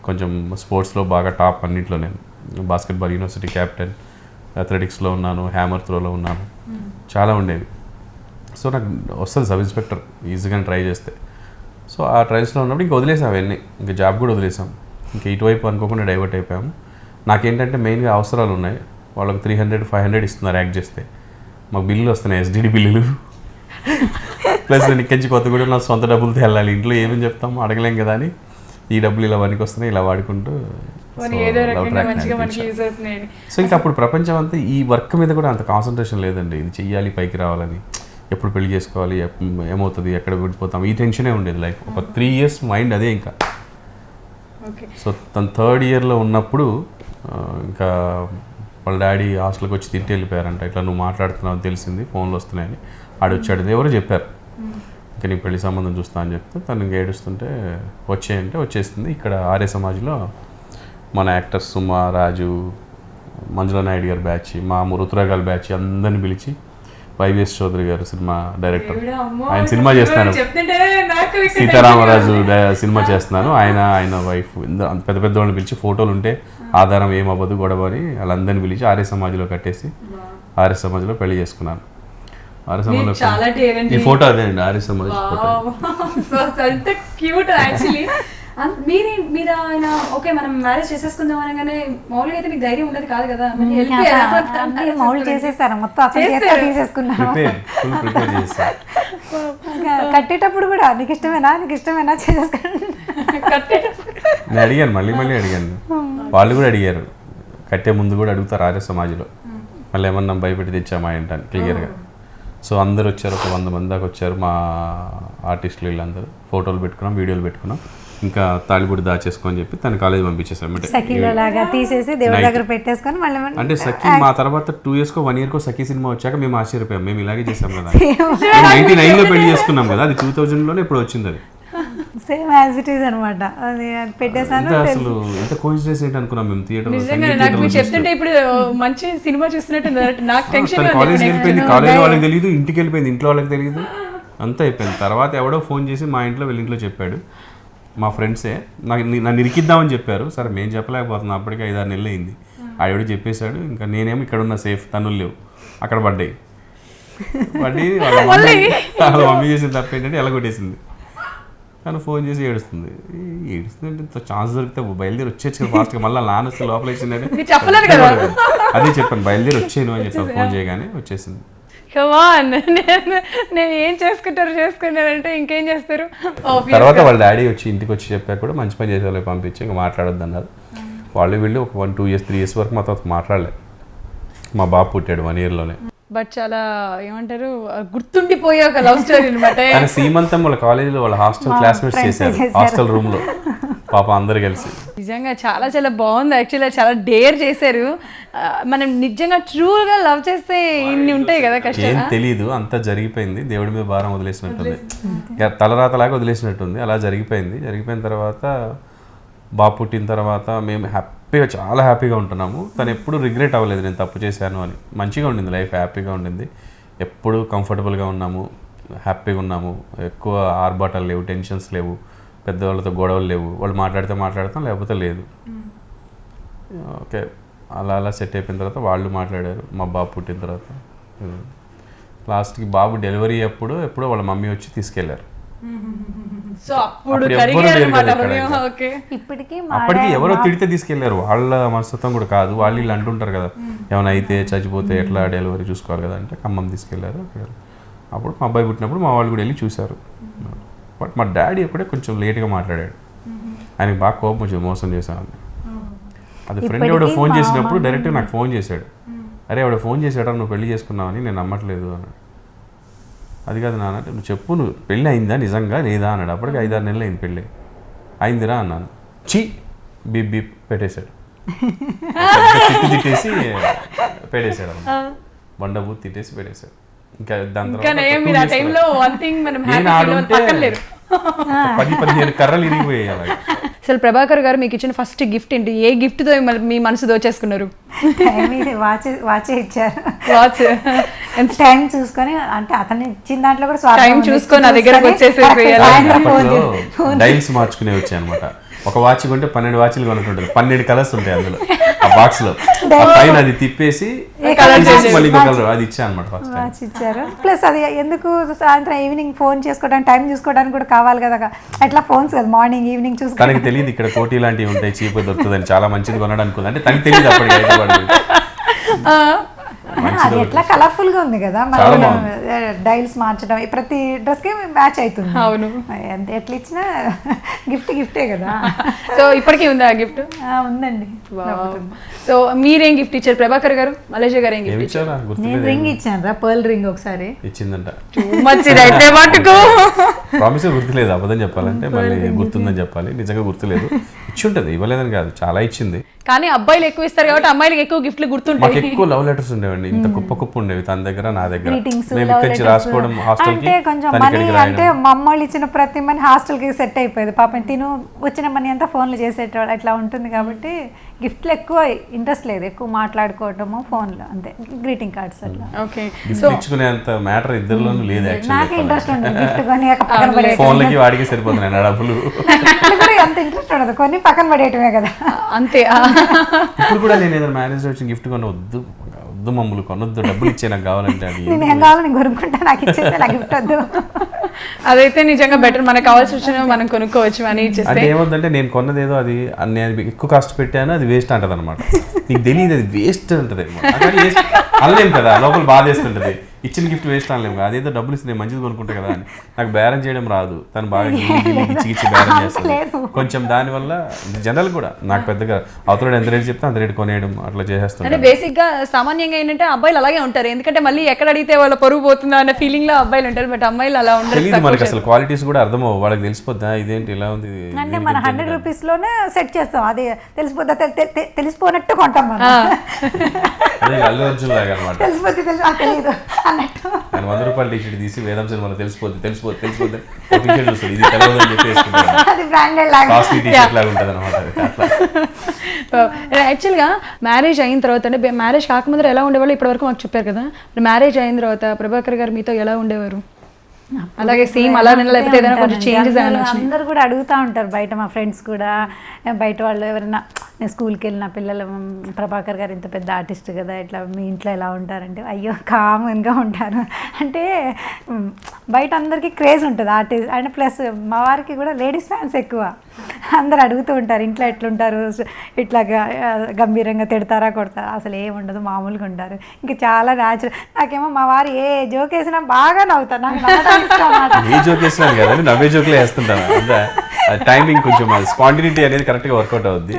కొంచెం స్పోర్ట్స్లో బాగా టాప్ అన్నింటిలో. నేను బాస్కెట్బాల్ యూనివర్సిటీ క్యాప్టెన్, అథ్లెటిక్స్లో ఉన్నాను, హ్యామర్ త్రోలో ఉన్నాను, చాలా ఉండేవి. సో నాకు వస్తుంది సబ్ ఇన్స్పెక్టర్ ఈజీగానే ట్రై చేస్తే. సో ఆ ట్రయల్స్లో ఉన్నప్పుడు ఇంక వదిలేసాం అవన్నీ, ఇంకా జాబ్ కూడా వదిలేసాం. ఇంకా ఇటువైపు అనుకోకుండా డైవర్ట్ అయిపోయాము. నాకేంటంటే మెయిన్గా అవసరాలు ఉన్నాయి. వాళ్ళకి 300-500 ఇస్తున్నారు యాక్ట్ చేస్తే, మాకు బిల్లులు వస్తున్నాయి, ఎస్డిడి బిల్లులు. ప్లస్ నేను ఇక్కడి నుంచి కొత్తగూడెం నా సొంత డబ్బులతో వెళ్ళాలి, ఇంట్లో ఏమని చెప్తాం, అడగలేం కదా అని ఈ డబ్బులు ఇలా పనికి వస్తున్నాయి, ఇలా వాడుకుంటూ. సో ఇంకా అప్పుడు ప్రపంచం అంతా ఈ వర్క్ మీద కూడా అంత కాన్సన్ట్రేషన్ లేదండి. ఇది చెయ్యాలి, పైకి రావాలని, ఎప్పుడు పెళ్లి చేసుకోవాలి, ఏమవుతుంది, ఎక్కడ విడిపోతాం, ఈ టెన్షనే ఉండేది లైఫ్. ఒక 3 years మైండ్ అదే ఇంకా. సో తన 3rd yearలో ఉన్నప్పుడు ఇంకా వాళ్ళ డాడీ హాస్టల్కి వచ్చి తింటే వెళ్ళిపోయారంట. ఇట్లా నువ్వు మాట్లాడుతున్నావు తెలిసింది, ఫోన్లు వస్తున్నాయని. ఆడొచ్చాడు, ఎవరో చెప్పారు ఇంకా నీ పెళ్లి సంబంధం చూస్తా అని చెప్తే తను ఇంకా ఏడుస్తుంటే వచ్చేయంటే వచ్చేస్తుంది. ఇక్కడ ఆర్య సమాజ్లో మన యాక్టర్స్ సుమా, రాజు, మంజులా నాయుడు గారి బ్యాచ్, మా రుతురాగాల బ్యాచ్ అందరిని పిలిచి వైవిఎస్ చౌదరి గారు సినిమా డైరెక్టర్. ఆయన సినిమా చేస్తున్నాను, సీతారామరాజు సినిమా చేస్తున్నాను. ఆయన వైఫ్ పెద్ద పెద్ద వాళ్ళని పిలిచి ఫోటోలు ఉంటే ఆధారం ఏమవ్వదు గొడవ అని వాళ్ళందరినీ పిలిచి ఆర్య సమాజ్లో కట్టేసి ఆర్య సమాజ్లో పెళ్లి చేసుకున్నాను. ఆర్య సమాజ్లో ఈ ఫోటో అదే అండి, ఆర్య సమాజ్ మీరు ఆయన ఓకే మనం మ్యారేజ్ చేసేసుకుందాం అనగానే మామూలుగా అయితే మీకు ధైర్యం ఉండదు కాదు కదా, మౌల్డ్ చేసేసారు మొత్తం, అతను తీసేసుకున్నాను. కట్టేటప్పుడు కూడా నీకు ఇష్టమేనా చేసేసుకున్నాను. నేను అడిగాను, మళ్ళీ అడిగాను, వాళ్ళు కూడా అడిగారు, కట్టే ముందు కూడా అడుగుతారు ఆర్య సమాజ్లో, మళ్ళీ ఏమన్నా భయపెట్టి తెచ్చామా ఏంటని క్లియర్గా. సో అందరు వచ్చారు, ఒక 100 మంది దాకా వచ్చారు మా ఆర్టిస్టులు వీళ్ళందరూ. ఫోటోలు పెట్టుకున్నాం, వీడియోలు పెట్టుకున్నాం, ఇంకా తాళిబొడి దాచేసుకొని చెప్పి తన కాలేజ్ పంపించేసాం. అంటే సఖీ మా తర్వాత 2 yearsకో 1 yearకో సఖీ సినిమా వచ్చాక మేము ఆశ్చర్యపోయాం, మేము ఇలాగే చేసాం కదా. 99లో పెళ్లి చేసుకున్నాం కదా, అది 2000లోనే ఇప్పుడు వచ్చింది. అది సేమ్ యాజ్ ఇట్ ఈస్ అన్నమాట. అది పెట్టేసాను. అసలు ఎంత కోఇన్సిడెన్స్ ఏంటి అనుకున్నాం మేము థియేటర్లో. చెప్తుంటే ఇప్పుడు మంచి సినిమా చూస్తున్నట్టు నాకు టెన్షన్. కాలేజ్ వెళ్ళిపోయింది, కాలేజ్ వాళ్ళకి తెలియదు, ఇంటికి వెళ్ళిపోయింది, ఇంట్లో వాళ్ళకి తెలియదు, అంతా అయిపోయింది. తర్వాత ఎవడో ఫోన్ చేసి మా ఇంట్లో వీళ్ళ ఇంట్లో చెప్పాడు, మా ఫ్రెండ్సే నన్ను ఇరికిద్దామని చెప్పారు. సరే మేము చెప్పలేకపోతున్నాం, అప్పటికి 5-6 నెలలు అయింది. ఆవిడ చెప్పేశాడు, ఇంకా నేనేమో ఇక్కడ ఉన్న సేఫ్, తనులు లేవు, అక్కడ పడ్డాయి. వాళ్ళ మమ్మీ చేసిన తప్ప ఏంటంటే ఎలగొట్టేసింది. తను ఫోన్ చేసి ఏడుస్తుంది అంటే ఛాన్స్ దొరికితే బయలుదేరి వచ్చేచ్చు కదా ఫాస్ట్గా. మళ్ళీ నాన్న వస్తే లోపల ఇచ్చిందంటే అదే చెప్పాను, బయలుదేరి వచ్చేను అని చెప్పాను. ఫోన్ చేయగానే వచ్చేసింది. నేను ఏం చేసుకున్నారంటే ఇంకేం చేస్తారు. తర్వాత వాళ్ళ డాడీ వచ్చి ఇంటికి వచ్చి చెప్పాక కూడా మంచి పని చేసే వాళ్ళకి పంపించి ఇంకా మాట్లాడొద్దు అన్నారు. వాళ్ళు వీళ్ళు ఒక 1, 2 years, 3 years వరకు మా తర్వాత మాట్లాడలేదు. మా బాబు పుట్టాడు 1 yearలోనే. బట్ చాలా ఏమంటారు గుర్తుండిపోయే ఒక లవ్ స్టోరీ అనమాట. సీమంతం వాళ్ళ కాలేజీలో వాళ్ళ హాస్టల్ క్లాస్మేట్స్ చేశారు, హాస్టల్ రూమ్ లో పాప అందరు కలిసి. నిజంగా చాలా చాలా బాగుంది. యాక్చువల్గా చాలా డేర్ చేశారు. మనం నిజంగా ట్రూగా లవ్ చేస్తే ఇన్ని ఉంటాయి కదా కష్టం. ఏం తెలీదు, అంతా జరిగిపోయింది, దేవుడి మీద భారం వదిలేసినట్టుంది, తలరాతలాగా వదిలేసినట్టుంది. అలా జరిగిపోయింది. జరిగిపోయిన తర్వాత బాబు పుట్టిన తర్వాత మేము చాలా హ్యాపీగా ఉంటున్నాము. తను ఎప్పుడు రిగ్రెట్ అవ్వలేదు నేను తప్పు చేశాను అని. మంచిగా ఉండింది లైఫ్, హ్యాపీగా ఉండింది, ఎప్పుడు కంఫర్టబుల్గా ఉన్నాము, హ్యాపీగా ఉన్నాము. ఎక్కువ ఆర్భాటాలు లేవు, టెన్షన్స్ లేవు, పెద్దవాళ్ళతో గొడవలు లేవు. వాళ్ళు మాట్లాడితే మాట్లాడతాం, లేకపోతే లేదు. ఓకే, అలా సెట్ అయిపోయిన తర్వాత వాళ్ళు మాట్లాడారు. మా బాబు పుట్టిన తర్వాత లాస్ట్కి బాబు డెలివరీ ఎప్పుడో వాళ్ళ మమ్మీ వచ్చి తీసుకెళ్లారు. అప్పటికి ఎవరో తిడితే తీసుకెళ్లారు, వాళ్ళ మనస్తత్వం కూడా కాదు. వాళ్ళు వీళ్ళు అంటుంటారు కదా, ఏమైనా అయితే చచ్చిపోతే ఎట్లా డెలివరీ చూసుకోవాలి కదా అంటే ఖమ్మం తీసుకెళ్లారు. అప్పుడు మా అబ్బాయి పుట్టినప్పుడు మా వాళ్ళు కూడా వెళ్ళి చూశారు. బట్ మా డాడీ అప్పుడే కొంచెం లేట్గా మాట్లాడాడు. ఆయనకి బాగా కోపం వచ్చింది, మోసం చేశాను. అది ఫ్రెండ్ ఎవడో ఫోన్ చేసినప్పుడు డైరెక్ట్గా నాకు ఫోన్ చేశాడు, అరే ఎవడో ఫోన్ చేశాడు నువ్వు పెళ్లి చేసుకున్నావని, నేను నమ్మట్లేదు అన్నాడు. అది కాదు నాన్న, నువ్వు చెప్పు, నువ్వు పెళ్ళి అయిందా నిజంగా లేదా అన్నాడు. అప్పటికి 5-6 నెలలు అయింది పెళ్ళి. అయిందిరా అన్నాను. బీప్ బీప్ పెట్టేశాడు, తిట్టేసి పెట్టేశాడు, బండబూ తిట్టేసి పెట్టేశాడు. ఇంకా దాని తర్వాత 10-15 కర్రలు ఇరిగిపోయాయి అలాగే. అసలు ప్రభాకర్ గారు మీకు ఇచ్చిన ఫస్ట్ గిఫ్ట్ ఏంటి? ఏ గిఫ్ట్తో మీ మనసు దోచేసుకున్నారు? వాచ్ ఇచ్చారు. వాచ్ టైం చూసుకొని, అంటే అతను ఇచ్చిన దాంట్లో కూడా టైం చూసుకొని నా దగ్గరకు వచ్చేసేసి డైల్స్ మార్చుకునే వచ్చాయి అనమాట. ఒక వాచ్ కొంటే 12 వాచ్లు కొనుక్కుంటుంది, 12 కలర్స్ ఉంటాయి అందులో ఆ బాక్స్ లో. పైన అది తిప్పేసి మళ్ళీ కలర్ అది ఇచ్చా అనమాట. వాచ్ ఇచ్చారు. ప్లస్ అది ఎందుకు సాయంత్రం ఈవినింగ్ ఫోన్ చేసుకోవడానికి, టైం చూసుకోవడానికి కూడా కావాలి కదా. అట్లా ఫోన్స్ కదా మార్నింగ్ ఈవినింగ్ చూసుకో. తనకి తెలియదు ఇక్కడ కోటి లాంటివి ఉంటాయి, చీప్ దొరుకుతుందని, చాలా మంచిది కొనడానికి. అంటే తనకి తెలియదు అప్పటికి. అది ఎట్లా కలర్ఫుల్ గా ఉంది కదా, డైల్స్ మార్చడం ప్రతి డ్రెస్ కి మ్యాచ్ అవుతుంది. అవును, ఎట్లా ఇచ్చినా గిఫ్టే కదా. సో ఇప్పటికీ ఉందా ఆ గిఫ్ట్? ఉందండి. సో మీరేం గిఫ్ట్ ఇచ్చారు ప్రభాకర్ గారు? మలేషియా గారు ఏం గిఫ్ట్ ఇచ్చారు? నేను రింగ్ ఇచ్చాను రా, పర్ల్ రింగ్ ఒకసారి ఇచ్చిందంట. మటుకు ప్రామిస్ గుర్తులేదు, అబద్ధం చెప్పాలంటే మళ్ళీ గుర్తుందని చెప్పాలి. నిజంగా గుర్తులేదు. ఇచ్చి ఉంటుంది, ఇవ్వలేదని కాదు, చాలా ఇచ్చింది. కానీ అబ్బాయిలు ఎక్కువ ఇస్తారు కాబట్టి అమ్మాయిలకి ఎక్కువ గిఫ్ట్లు మాకు గుర్తుంటాయి. ఎక్కువ లవ్ లెటర్స్ ఉండేవండి, ఇంత కుప్ప ఉండేవి తన దగ్గర నా దగ్గర. Greetings, మేము love ఇక్కడి letters. రాసుకోవడం హాస్టల్ అంటే కొంచెం మనీ అంటే మా అమ్మోళ్ళు ఇచ్చిన ప్రతి మనీ హాస్టల్కి సెట్ అయిపోయేది. పాపం తిను వచ్చిన మనీ అంతా ఫోన్లు చేసేటవాడు అట్లా ఉంటుంది కాబట్టి గిఫ్ట్లు ఎక్కువ ఇంట్రెస్ట్ లేదు, ఎక్కువ మాట్లాడుకోవటము ఫోన్లో అంతే, గ్రీటింగ్ కార్డ్స్ అట్లా. ఓకే గిఫ్ట్ ఇచ్చుకునేంత మ్యాటర్ ఇద్దరిలోనూ లేదు నాకు యాక్చువల్లీ. ఇంట్రెస్ట్ ఉండదు గిఫ్ట్ కొని పక్కన పడేయటం. ఫోన్లకి వాడికి సరిపోతున్నాయి డబ్బులు. గిఫ్ట్లు కూడా అంత ఇంట్రెస్ట్ ఉండదు, కొన్ని పక్కన పడేయటమే కదా. అంతే. ఇప్పుడు కూడా నేను ఏదైనా మ్యారేజ్ వచ్చిన గిఫ్ట్ కొన్న వద్దు మమ్మల్ని కొనొద్దు, డబ్బులు ఇచ్చే నాకు కావాలంటే అది నేను ఏం కావాలో నేను కొనుక్కుంటా, నాకు ఇచ్చేస్తే నాకు గిఫ్ట్ వద్దు. అదైతే నిజంగా బెటర్, మనకు కావాల్సి వచ్చిన మనం కొనుక్కోవచ్చు అని ఇచ్చేస్తే. అంటే ఏమవుతుందంటే నేను కొన్నదేదో అది నేను ఎక్కువ కాస్ట్ పెట్టాను అది వేస్ట్ అంటది అనమాట. నీకు తెలియదు అది వేస్ట్ అంటది, అనలేము కదా, లోపల బాధ వేస్తుంటది. ఇచ్చిన గిఫ్ట్ వేస్ట్ అనలేము, అదేదో డబ్బులు ఇస్తే నేను మంచిది కొనుక్కుంటా కదా అని. నాకు బేరం చేయడం రాదు, తను బాగా ఇచ్చి బేరం చేస్తుంది కొంచెం. దానివల్ల జనరల్ కూడా నాకు పెద్దగా అవతల ఎంత రేటు చెప్తే అంత రేటు కొనేయడం అట్లా చేసేస్తాను. అంటే బేసిక్ గా సామాన్యంగా ఏంటంటే అబ్బాయిలు అలాగే ఉంటారు, ఎందుకంటే మళ్ళీ ఎక్కడ అడిగితే వాళ్ళ పరుగు పోతుందా అన్న ఫీలింగ్ లో అబ్బాయిలు ఉంటారు. బట్ అమ్మాయిలు అలా ఉండదు, తెలియదు మనకి అసలు క్వాలిటీస్ కూడా అర్థమవు, వాళ్ళకి తెలిసిపోద్దా ఇదేంటి ఇలా ఉంది. అంటే మన 100 రూపీస్లోనే సెట్ చేస్తాం, అది తెలిసిపోద్దా తెలిసిపోనట్టు కొంటాం మనం. అదే అల్లు అర్జున్ లాగా అనమాట, తెలిసిపోతే తెలియదు అన్నట్టు. ఆయన 100 రూపాయల టీషర్ట్ తీసి వేదం సినిమాలో తెలిసిపోద్ది టీషర్ట్ చూస్తుంది, ఇది తెలియదు అని చెప్పి అది బ్రాండెడ్ లాగా కాస్ట్లీ టీషర్ట్ లాగా ఉంటుంది అనమాట. యాక్చువల్గా మ్యారేజ్ అయిన తర్వాత అంటే మ్యారేజ్ కాకముందు ఎలా ఉండేవాళ్ళు ఇప్పటివరకు మాకు చెప్పారు కదా, మ్యారేజ్ అయిన తర్వాత ప్రభాకర్ గారు మీతో ఎలా ఉండేవారు? అలాగే సేమ్ అలా లేకపోతే ఏదైనా కొంచెం చేంజెస్ ఏమైనా వచ్చినాయా? అందరు కూడా అడుగుతూ ఉంటారు బయట, మా ఫ్రెండ్స్ కూడా, బయట వాళ్ళు ఎవరైనా నేను స్కూల్కి వెళ్ళిన పిల్లలు, ప్రభాకర్ గారు ఇంత పెద్ద ఆర్టిస్ట్ కదా, ఇట్లా మీ ఇంట్లో ఎలా ఉంటారంటే అయ్యో కామన్గా ఉంటారు అంటే. బయట అందరికీ క్రేజ్ ఉంటుంది ఆర్టిస్ట్ అండ్ ప్లస్ మా వారికి కూడా లేడీస్ ఫ్యాన్స్ ఎక్కువ. అందరు అడుగుతూ ఉంటారు ఇంట్లో ఎట్లుంటారు, ఇట్లా గంభీరంగా తిడతారా కొడతారా, అసలు ఏముండదు మామూలుగా ఉంటారు. ఇంకా చాలా న్యాచురల్. నాకేమో మా వారు ఏ జోక్ వేసినా బాగా నవ్వుతారు, నాకు ఏ జోక్ వేసినా కదా నవ్వే జోకులే వేస్తుంటాను. టైమింగ్ కొంచెం స్పాంటినిటీ అనేది కరెక్ట్గా వర్కౌట్ అవుద్ది.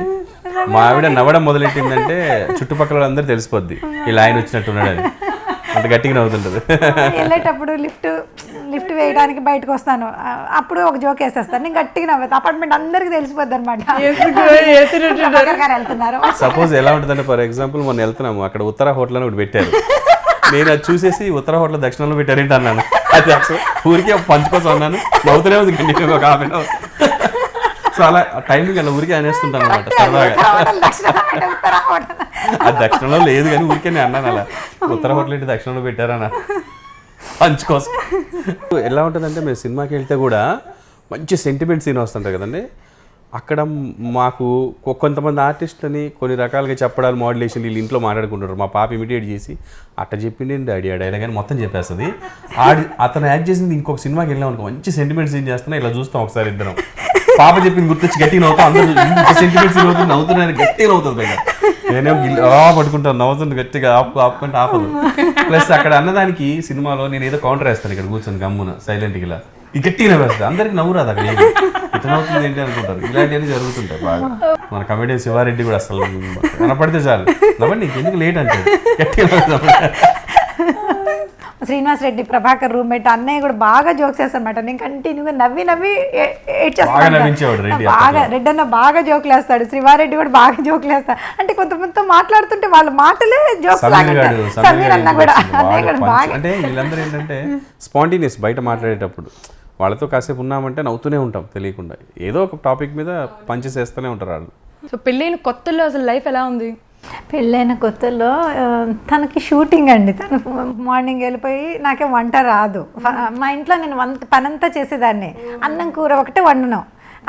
మా ఆవిడ నవ్వడం మొదలెట్టిందంటే చుట్టుపక్కల అందరూ తెలిసిపోద్ది ఇలా ఆయన వచ్చినట్టున్నాడని, అంత గట్టిగా నవ్వుతుంటది. వెళ్ళేటప్పుడు లిఫ్ట్ వేయడానికి బయటకు వస్తాను, అప్పుడు ఒక జోక్ వేసేస్తాను, నేను గట్టిగా నవ్వుతాను. అపార్ట్మెంట్ అందరికీ తెలిసిపోద్ది అనమాట వెళ్తున్నారు. సపోజ్ ఎలా ఉంటుందంటే ఫర్ ఎగ్జాంపుల్ మొన్న వెళ్తున్నాము, అక్కడ ఉత్తర హోటల్ అని ఒకటి పెట్టారు. నేను అది చూసేసి ఉత్తర హోటల్ దక్షిణంలో పెట్టారేంటి అన్నాను. అది అసలు ఊరికే పంచుకోసం అన్నాను, నవ్వుతూనే ఉంది కంటిన్యూ ఒక హాఫ్ అన్ అవర్. సో అలా టైమింగ్ అలా ఊరికే అనేస్తుంటాను అనమాట సరదాగా. అది దక్షిణంలో లేదు కానీ ఊరికే నేను అన్నాను అలా, ఉత్తర హోటల్ ఏంటి దక్షిణంలో పెట్టారన్న పంచుకోసం. ఎలా ఉంటుందంటే మేము సినిమాకి వెళ్తే కూడా మంచి సెంటిమెంట్ సీన్ వస్తుంటాయి కదండి, అక్కడ మాకు కొంతమంది ఆర్టిస్టులని కొన్ని రకాలుగా చెప్పడాలు మోడ్యులేషన్ వీళ్ళు ఇంట్లో మాట్లాడుకుంటారు. మా పాప ఇమిటేట్ చేసి అట్ట చెప్పిండి డాడీ డైలాగ్ అని మొత్తం చెప్పేస్తుంది. అతను యాక్ట్ చేసింది ఇంకొక సినిమాకి వెళ్ళాం అనుకో, మంచి సెంటిమెంట్ సీన్ చేస్తున్నా ఇలా చూస్తాం ఒకసారి ఇద్దరం. పాప చెప్పింది గుర్తొచ్చి గట్టిగా నవ్వుతాం, అందరూ సెంటిమెంట్ సీన్ అవుతుంది నవ్వుతున్నాను గట్టిగా నవ్వుతుంది. పైగా నేనేమో పట్టుకుంటాను నవ్వుతుంది గట్టిగా ఆపుకుంటే ఆపదు. ప్లస్ అక్కడ అన్నదానికి సినిమాలో నేను ఏదో కౌంటర్ వేస్తాను ఇక్కడ కూర్చొని గమ్మున సైలెంట్గా ఇలా ఈ గట్టిగా నవ్వేస్తుంది. అందరికి నవ్వు రాదు అక్కడ, ఇట్లా నవ్వుతుంది ఏంటి అనుకుంటారు. ఇలాంటివన్నీ జరుగుతుంటాయి బాగా. మన కమెడియన్ శివారెడ్డి కూడా అసలు కనపడితే చాలు నవ్వండి ఎందుకు లేట్ అంటే గట్టిగా నవ్వుతాం. శ్రీనివాస్ రెడ్డి ప్రభాకర్ రూమ్మేట్ అన్నయ్య కూడా బాగా జోక్స్ వేస్తారన్నమాట. నేను కంటిన్యూగా నవ్వి బాగా రెడ్డి అన్న బాగా జోకులు వేస్తాడు, శ్రీవారెడ్డి కూడా బాగా జోకులు వేస్తాడు. అంటే కొంతమందితో మాట్లాడుతుంటే వాళ్ళ మాటలే జోక్స్ సమీర్ అన్న కూడా అంటే వీళ్ళందరూ ఏంటంటే స్పాంటేనియస్ బయట మాట్లాడేటప్పుడు వాళ్ళతో కాసేపు ఉన్నామంటే నవ్వుతూనే ఉంటాం తెలియకుండా, ఏదో ఒక టాపిక్ మీద పంచేసేస్తూనే ఉంటారు వాళ్ళు. సో పెళ్ళైన కొత్తలో అసలు లైఫ్ ఎలా ఉంది? పెళ్ళైన కొత్తలో తనకి షూటింగ్ అండి, తను మార్నింగ్ వెళ్ళిపోయి నాకే వంట రాదు. మా ఇంట్లో నేను పనంతా చేసేదాన్ని, అన్నం కూర ఒకటే వండను,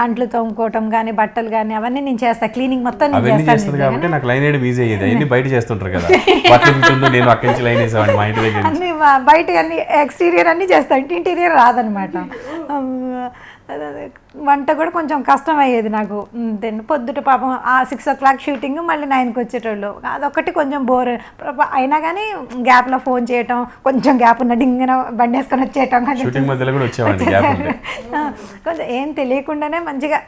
అంట్లు తోముకోవటం కానీ బట్టలు కానీ అవన్నీ నేను చేస్తాను, క్లీనింగ్ మొత్తం అవన్నీ చేస్తుంది కాబట్టి నాకు లైన్ వేయడం ఈజీ అయ్యేది. అవన్నీ బయట చేస్తుంటారు కదా, బట్టలు నేను అక్కడి నుంచి లైన్ వేసేవాడిని మా ఇంటి దగ్గర. అన్ని బయట అన్ని ఎక్స్టీరియర్ అన్నీ చేస్తాను, ఇంటీరియర్ రాదనమాట. వంట కూడా కొంచెం కష్టం అయ్యేది నాకు. పొద్దుట పాపం 6 o'clock షూటింగ్, మళ్ళీ 9కి వచ్చేటోళ్ళు. అదొకటి కొంచెం బోర్. అయినా కానీ గ్యాప్లో ఫోన్ చేయటం, కొంచెం గ్యాప్ ఉన్న డింగిన బండి వేసుకొని వచ్చేయటం, కొంచెం ఏం తెలియకుండానే మంచిగా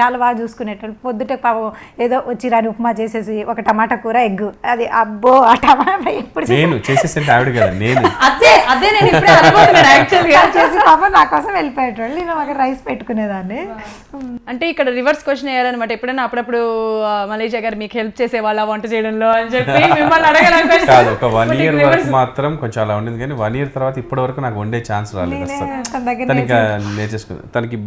చాలా బాగా చూసుకునేటోళ్ళు. పొద్దుట పాపం ఏదో వచ్చి రాని ఉప్మా చేసేసి ఒక టమాటా కూర ఎగ్, అది అబ్బో ఆ టమాటా ఎప్పుడు చేసి పాపం నా కోసం వెళ్ళిపోయేటోళ్ళు. నేను ఒక రైస్ పెట్టుకునేదాన్ని. అంటే ఇక్కడ రివర్స్ క్వశ్చన్ వేయాలన్నమాట. ఎప్పుడైనా అప్పుడప్పుడు మలేషియా గారు మీకు హెల్ప్ చేసేవాళ్ళ వంట చేయడంలో అని చెప్పి మిమ్మల్ని అడగాలి. కాదు, ఒక 1 year వరకు మాత్రం కొంచెం అలా ఉండింది, కానీ 1 year తర్వాత ఇప్పటి వరకు నాకు వండే ఛాన్స్ రాలేదు అసలు. తను ఇంకా నేర్చేసుకుంది. తనకి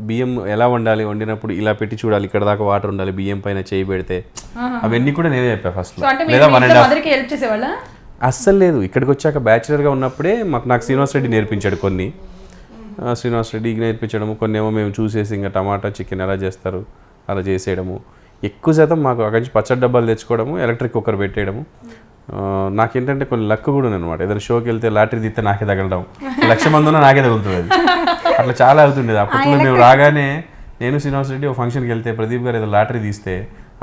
బియ్యం ఎలా వండాలి, వండినప్పుడు ఇలా పెట్టి చూడాలి, ఇక్కడ దాకా వాటర్ ఉండాలి, బియ్యం పైన చేయి పెడితే, అవన్నీ కూడా నేనే చెప్పా ఫస్ట్. లేదా 1.5 హెల్ప్ చేసేవాళ్ళ అస్సలు లేదు. ఇక్కడికి వచ్చాక బ్యాచిలర్గా ఉన్నప్పుడే నాకు శ్రీనివాస్ రెడ్డి నేర్పించాడు కొన్ని. శ్రీనివాస్ రెడ్డికి నేర్పించడము, కొన్ని ఏమో మేము చూసేసి ఇంకా టమాటా చికెన్ ఎలా చేస్తారు అలా చేసేయడము. ఎక్కువ శాతం మాకు అక్కడి నుంచి పచ్చడి డబ్బాలు తెచ్చుకోవడము, ఎలక్ట్రిక్ కుక్కర్ పెట్టేయడము. నాకేంటంటే కొన్ని లక్ కూడా అనమాట. ఏదైనా షోకి వెళ్తే లాటరీ తీస్తే నాకే తగలడం, 1,00,000 మంది ఉన్నా నాకే తగులుతుంది అది. అట్లా చాలా అవుతుండేది. అప్పట్లో మేము రాగానే నేను శ్రీనివాస్ రెడ్డి ఒక ఫంక్షన్కి వెళ్తే ప్రదీప్ గారు ఏదో లాటరీ తీస్తే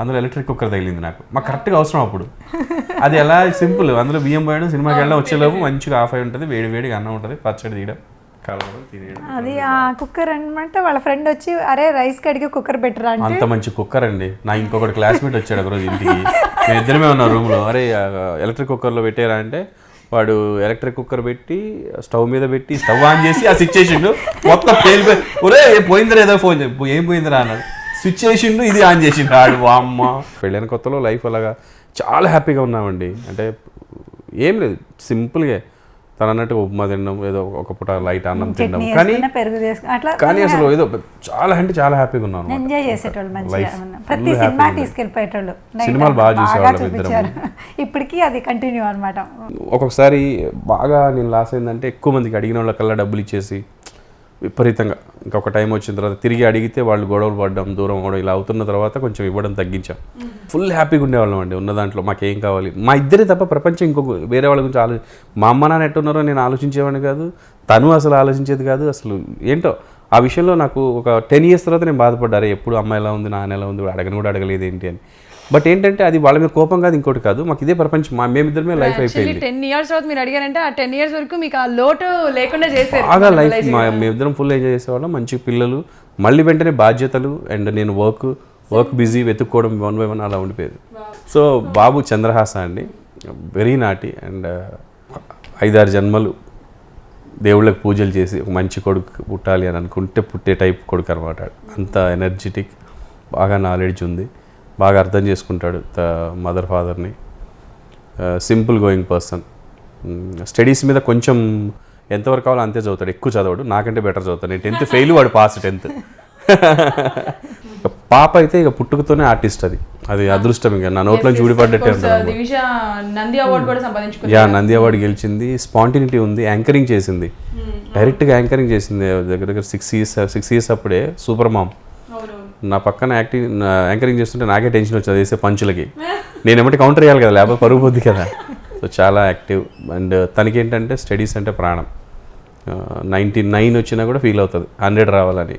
అందులో ఎలక్ట్రిక్ కుక్కర్ తగిలింది మాకు కరెక్ట్గా అవసరం అప్పుడు. అది ఎలా సింపుల్, అందులో బియ్యం పోయడం, సినిమాకి వెళ్ళడం, వచ్చేలోపు మంచిగా ఆఫ్ అయి ఉంటుంది, వేడిగా అన్నం ఉంటుంది, పచ్చడి తీయడం, కలవడం, తినేయడం. అది ఆ కుక్కర్ అనమాట. వాళ్ళ ఫ్రెండ్ వచ్చి అరే రైస్ కడిగి కుక్కర్ పెట్టరా అంటే, అంత మంచి కుక్కర్ అండి. నా ఇంకొకటి క్లాస్మేట్ వచ్చాడు ఒకరోజు ఇంటికి, మేము ఇద్దరమే ఉన్నాం రూమ్లో. అరే ఎలక్ట్రిక్ కుక్కర్లో పెట్టారా అంటే, వాడు ఎలక్ట్రిక్ కుక్కర్ పెట్టి స్టవ్ మీద పెట్టి స్టవ్ ఆన్ చేసి ఆ స్విచ్ చేసిండు, మొత్తం పేలిపోయి ఒరే పోయిందిరా ఏదో ఫోన్ ఏం పోయిందిరా అన్నాడు. స్విచ్ చేసిండు, ఇది ఆన్ చేసిండు ఆడు. అమ్మ పెళ్ళైన కొత్తలో లైఫ్ అలాగా చాలా హ్యాపీగా ఉన్నామండి. అంటే ఏం లేదు, సింపుల్గా తను అన్నట్టు ఉప్మా తినడం, ఏదో ఒక పూట లైట్ అన్నం తినడం, కానీ అసలు ఏదో చాలా అంటే చాలా హ్యాపీగా ఉన్నాను. ఎంజాయ్ చేసేటోళ్ళు మంచిగా, ప్రతి సినిమా తీసుకెళ్ళిపోయేటోళ్ళు, సినిమాలు బాగా చూసేవాళ్ళం ఇద్దరం. ఇప్పటికీ అది కంటిన్యూ అనమాట. ఒక్కొక్కసారి బాగా నేను లాస్ అయిందంటే ఎక్కువ మందికి అడిగిన వాళ్ళకల్లా డబ్బులు ఇచ్చేసి విపరీతంగా ఇంకొక టైం వచ్చిన తర్వాత తిరిగి అడిగితే వాళ్ళు గొడవలు పడడం, దూరం అవ్వడం, ఇలా అవుతున్న తర్వాత కొంచెం ఇవ్వడం తగ్గించాం. ఫుల్ హ్యాపీగా ఉండేవాళ్ళం అండి ఉన్న దాంట్లో. మాకేం కావాలి, మా ఇద్దరే తప్ప ప్రపంచం ఇంకొక వేరే వాళ్ళ గురించి మా అమ్మ నాన్న ఎట్టున్నారో నేను ఆలోచించేవాడిని కాదు, తను అసలు ఆలోచించేది కాదు. అసలు ఏంటో ఆ విషయంలో నాకు ఒక 10 years తర్వాత నేను బాధపడ్డారు, ఎప్పుడు అమ్మ ఎలా ఉంది, నాన్న ఎలా ఉంది, అడగని కూడా అడగలేదు ఏంటి అని. బట్ ఏంటంటే అది వాళ్ళ మీద కోపం కాదు, ఇంకోటి కాదు, మాకు ఇదే ప్రపంచం, మేమిద్దరమే లైఫ్ అయిపోయింది. 10 years తర్వాత మీరు అడిగారంటే ఆ 10 years వరకు మీకు ఆ లోటు లేకుండా చేశారు. బాగా లైఫ్ మేమిద్దరం ఫుల్ ఎంజాయ్ చేసేవాళ్ళం. మంచి పిల్లలు, మళ్ళీ వెంటనే బాధ్యతలు, అండ్ నేను వర్క్ బిజీ, వెతుక్కోవడం 1 by 1 అలా ఉండిపోయేది. సో బాబు చంద్రహాస అండి, వెరీ నాటి, అండ్ 5-6 జన్మలు దేవుళ్ళకి పూజలు చేసి ఒక మంచి కొడుకు పుట్టాలి అని అనుకుంటే పుట్టే టైప్ కొడుకు అనమాట. అంత ఎనర్జెటిక్, బాగా నాలెడ్జ్ ఉంది, బాగా అర్థం చేసుకుంటాడు మదర్ ఫాదర్ని. Simple going person. స్టడీస్ మీద కొంచెం ఎంతవరకు కావాలో అంతే చదువుతాడు, ఎక్కువ చదవడు, నాకంటే బెటర్ చదువుతాడు. నేను 10th ఫెయిల్, వాడు పాస్ 10th. పాప అయితే ఇక పుట్టుకతోనే ఆర్టిస్ట్, అది అదృష్టం, ఇంకా నా నోట్లో చూడిపడ్డట్టే ఉంటుంది. నంది అవార్డు గెలిచింది, స్పాంటినిటీ ఉంది, యాంకరింగ్ చేసింది, డైరెక్ట్గా యాంకరింగ్ చేసింది. దగ్గర 6 years అప్పుడే సూపర్ మామ్. నా పక్కన యాంకరింగ్ చేస్తుంటే నాకే టెన్షన్ వచ్చింది వేసే పంచులకి. నేను ఏమంటే కౌంటర్ చేయాలి కదా, లేకపోతే పరుగు పోద్ది కదా. సో చాలా యాక్టివ్, అండ్ తనకి ఏంటంటే స్టడీస్ అంటే ప్రాణం. 99 వచ్చినా కూడా ఫీల్ అవుతుంది 100 రావాలని.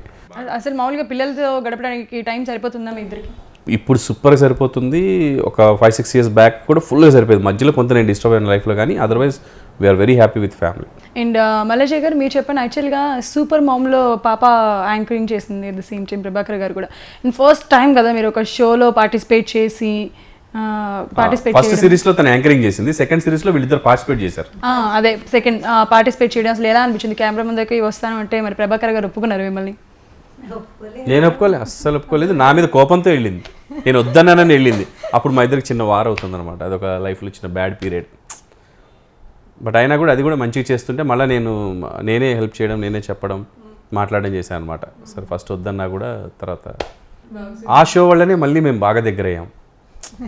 అసలు మామూలుగా పిల్లలతో గడపడానికి టైం సరిపోతుందా మీ ఇద్దరికి? ఇప్పుడు సూపర్గా సరిపోతుంది. ఒక 5-6 years బ్యాక్ కూడా ఫుల్గా సరిపోయింది. మధ్యలో కొంత నేను డిస్టర్బ్ అయిన లైఫ్లో, కానీ otherwise we're very happy with family. And Malaysia గారు మీరు చెప్పండి, యాక్చువల్గా సూపర్ మామ్లో పాప యాంకరింగ్ చేసింది, at the same time Prabhakar గారు కూడా. అండ్ ఫస్ట్ టైం కదా మీరు ఒక షోలో పార్టిసిపేట్ చేసి ఫస్ట్ సిరీస్ లో తను యాంకరింగ్ చేసింది, సెకండ్ సిరీస్ లో వీళ్ళిద్దరు పార్టిసిపేట్ చేశారు. అదే సెకండ్ పార్టిసిపేట్ చేయడం అసలు ఎలా అనిపించింది? కెమెరా ముందుకి వస్తాను అంటే మరి ప్రభాకర్ గారు ఒప్పుకున్నారు మిమ్మల్ని? నేను ఒప్పుకోలేదు, అస్సలు ఒప్పుకోలేదు. నా మీద కోపంతో వెళ్ళింది, నేను వద్దన్నానని వెళ్ళింది. అప్పుడు మా ఇద్దరికి చిన్న వార్ అవుతుంది అనమాట. అదొక లైఫ్లో చిన్న బ్యాడ్ పీరియడ్. బట్ అయినా కూడా అది కూడా మంచిగా చేస్తుంటే మళ్ళీ నేనే హెల్ప్ చేయడం, నేనే చెప్పడం, మాట్లాడడం చేశాను అనమాట. సరే ఫస్ట్ వద్దన్నా కూడా తర్వాత ఆ షో వల్లనే మళ్ళీ మేము బాగా దగ్గర అయ్యాం.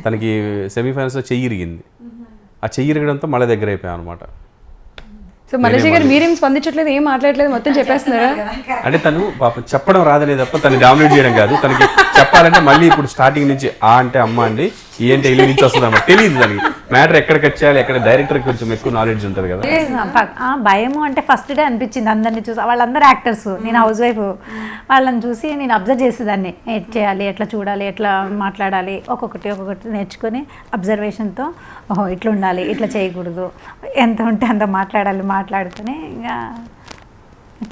తనకి సెమీఫైనల్స్లో చెయ్యి ఇరిగింది, ఆ చెయ్యి ఇరగడంతో మళ్ళీ దగ్గర అయిపోయాం అనమాట. సో మలేషియా గారు మీరేం స్పందించట్లేదు, ఏం మాట్లాడలేదు, మొత్తం చెప్పేస్తున్నారా? అంటే తను పాప చెప్పడం రాదనే తప్ప తను డామినేట్ చేయడం కాదు. తనకి చెప్పాలంటే మళ్ళీ ఇప్పుడు స్టార్టింగ్ నుంచి అంటే అమ్మ అండి, ఈ అంటే ఇల్లు నుంచి వస్తుందమ్మా తెలియదు. దానికి మ్యాటర్ ఎక్కడికి వచ్చేయాలి, ఎక్కడ డైరెక్టర్కి కొంచెం ఎక్కువ నాలెడ్జ్ ఉంటుంది కదా. భయము అంటే ఫస్ట్ డే అనిపించింది అందరినీ చూసి. వాళ్ళందరూ యాక్టర్స్, నేను హౌస్ వైఫ్. వాళ్ళని చూసి నేను అబ్జర్వ్ చేసేదాన్ని, ఎట్ చేయాలి, ఎట్లా చూడాలి, ఎట్లా మాట్లాడాలి, ఒక్కొక్కటి నేర్చుకొని అబ్జర్వేషన్తో ఓహో ఇట్లా ఉండాలి, ఇట్లా చేయకూడదు, ఎంత ఉంటే అంత మాట్లాడుకొని ఇంకా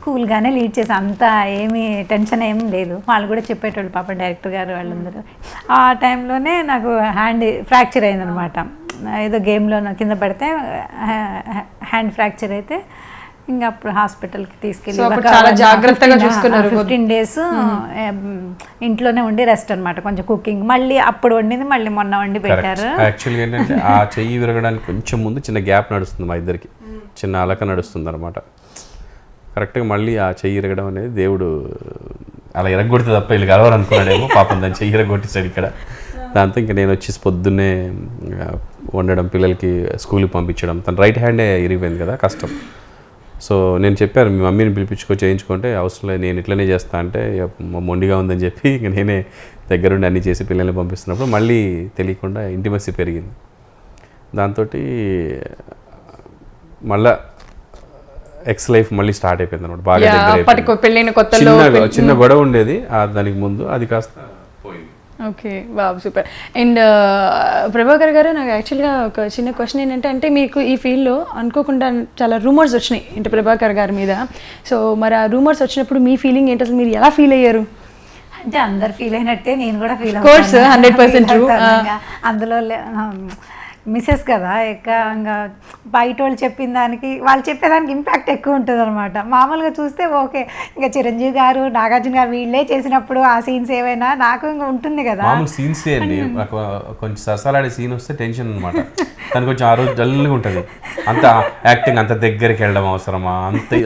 కూల్గానే లీడ్ చేసి, అంత ఏమీ టెన్షన్ ఏం లేదు. వాళ్ళు కూడా చెప్పేటోళ్ళు పాప డైరెక్టర్ గారు వాళ్ళందరూ. ఆ టైంలోనే నాకు హ్యాండ్ ఫ్రాక్చర్ అయిందనమాట. ఏదో గేమ్లో కింద పడితే హ్యాండ్ ఫ్రాక్చర్ అయితే ఇంకా అప్పుడు హాస్పిటల్కి తీసుకెళ్ళి So, అప్పుడు చాలా జాగ్రత్తగా చూసుకున్నారు. 15 days ఇంట్లోనే ఉండి రెస్ట్ అనమాట, కొంచెం కుకింగ్ మళ్ళీ అప్పుడు వండింది మళ్ళీ మొన్న వండి పెట్టారు. యాక్చువల్గా ఏంటంటే ఆ చెయ్యి విరగడానికి కొంచెం ముందు చిన్న గ్యాప్ నడుస్తుంది మా ఇద్దరికి, చిన్న అలక నడుస్తుంది అనమాట. కరెక్ట్గా మళ్ళీ ఆ చెయ్యి ఇరగడం అనేది దేవుడు అలా ఇరగొడితే తప్ప వీళ్ళు కలవరు అనుకున్నాడేమో, పాపం దాన్ని చెయ్యి ఇరగొట్టేసాడు ఇక్కడ. దాంతో ఇంకా నేను వచ్చేసి పొద్దున్నే వండడం, పిల్లలకి స్కూల్కి పంపించడం. తన రైట్ హ్యాండే ఇరిగిపోయింది కదా, కష్టం. సో నేను చెప్పాను మీ మమ్మీని పిలిపించుకో చేయించుకుంటే, అవసరం లేదు నేను ఇట్లనే చేస్తా అంటే మొండిగా ఉందని చెప్పి ఇంక నేనే దగ్గరుండి అన్నీ చేసి పిల్లల్ని పంపిస్తున్నప్పుడు మళ్ళీ తెలియకుండా ఇంటిమసీ పెరిగింది. దాంతో మళ్ళా ఎక్స్ లైఫ్ మళ్ళీ స్టార్ట్ అయిపోయింది అనమాట. బాగా దగ్గర పెళ్ళైన కొత్తలో చిన్న గొడవ ఉండేది దానికి ముందు, అది కాస్త పోయింది. Okay, Babu super. And Prabhakar గారు, నాకు యాక్చువల్గా ఒక చిన్న క్వశ్చన్ ఏంటంటే, అంటే మీకు ఈ ఫీల్డ్లో అనుకోకుండా చాలా రూమర్స్ వచ్చినాయి అంటే ప్రభాకర్ గారి మీద. సో మరి ఆ రూమర్స్ వచ్చినప్పుడు మీ ఫీలింగ్ ఏంటి, అసలు మీరు ఎలా ఫీల్ అయ్యారు? అంటే అందరు ఫీల్ అయినట్టే నేను కూడా ఫీల్ కోర్స్ 100% true. అందులో మిస్సెస్ కదా, ఇంకా బయట వాళ్ళు చెప్పిన దానికి వాళ్ళు చెప్పేదానికి ఇంపాక్ట్ ఎక్కువ ఉంటుంది అనమాట. మామూలుగా చూస్తే ఓకే, ఇంకా చిరంజీవి గారు, నాగార్జున గారు వీళ్ళే చేసినప్పుడు ఆ సీన్స్ ఏవైనా నాకు ఇంకా ఉంటుంది కదా. మామూలు సీన్స్ అండి, కొంచెం సరసాలాడే సీన్ వస్తే టెన్షన్ అనమాట. దానికి కొంచెం ఆ రోజు డల్గా ఉంటుంది. అంత యాక్టింగ్ అంత దగ్గరికి వెళ్ళడం అవసరమా అంత.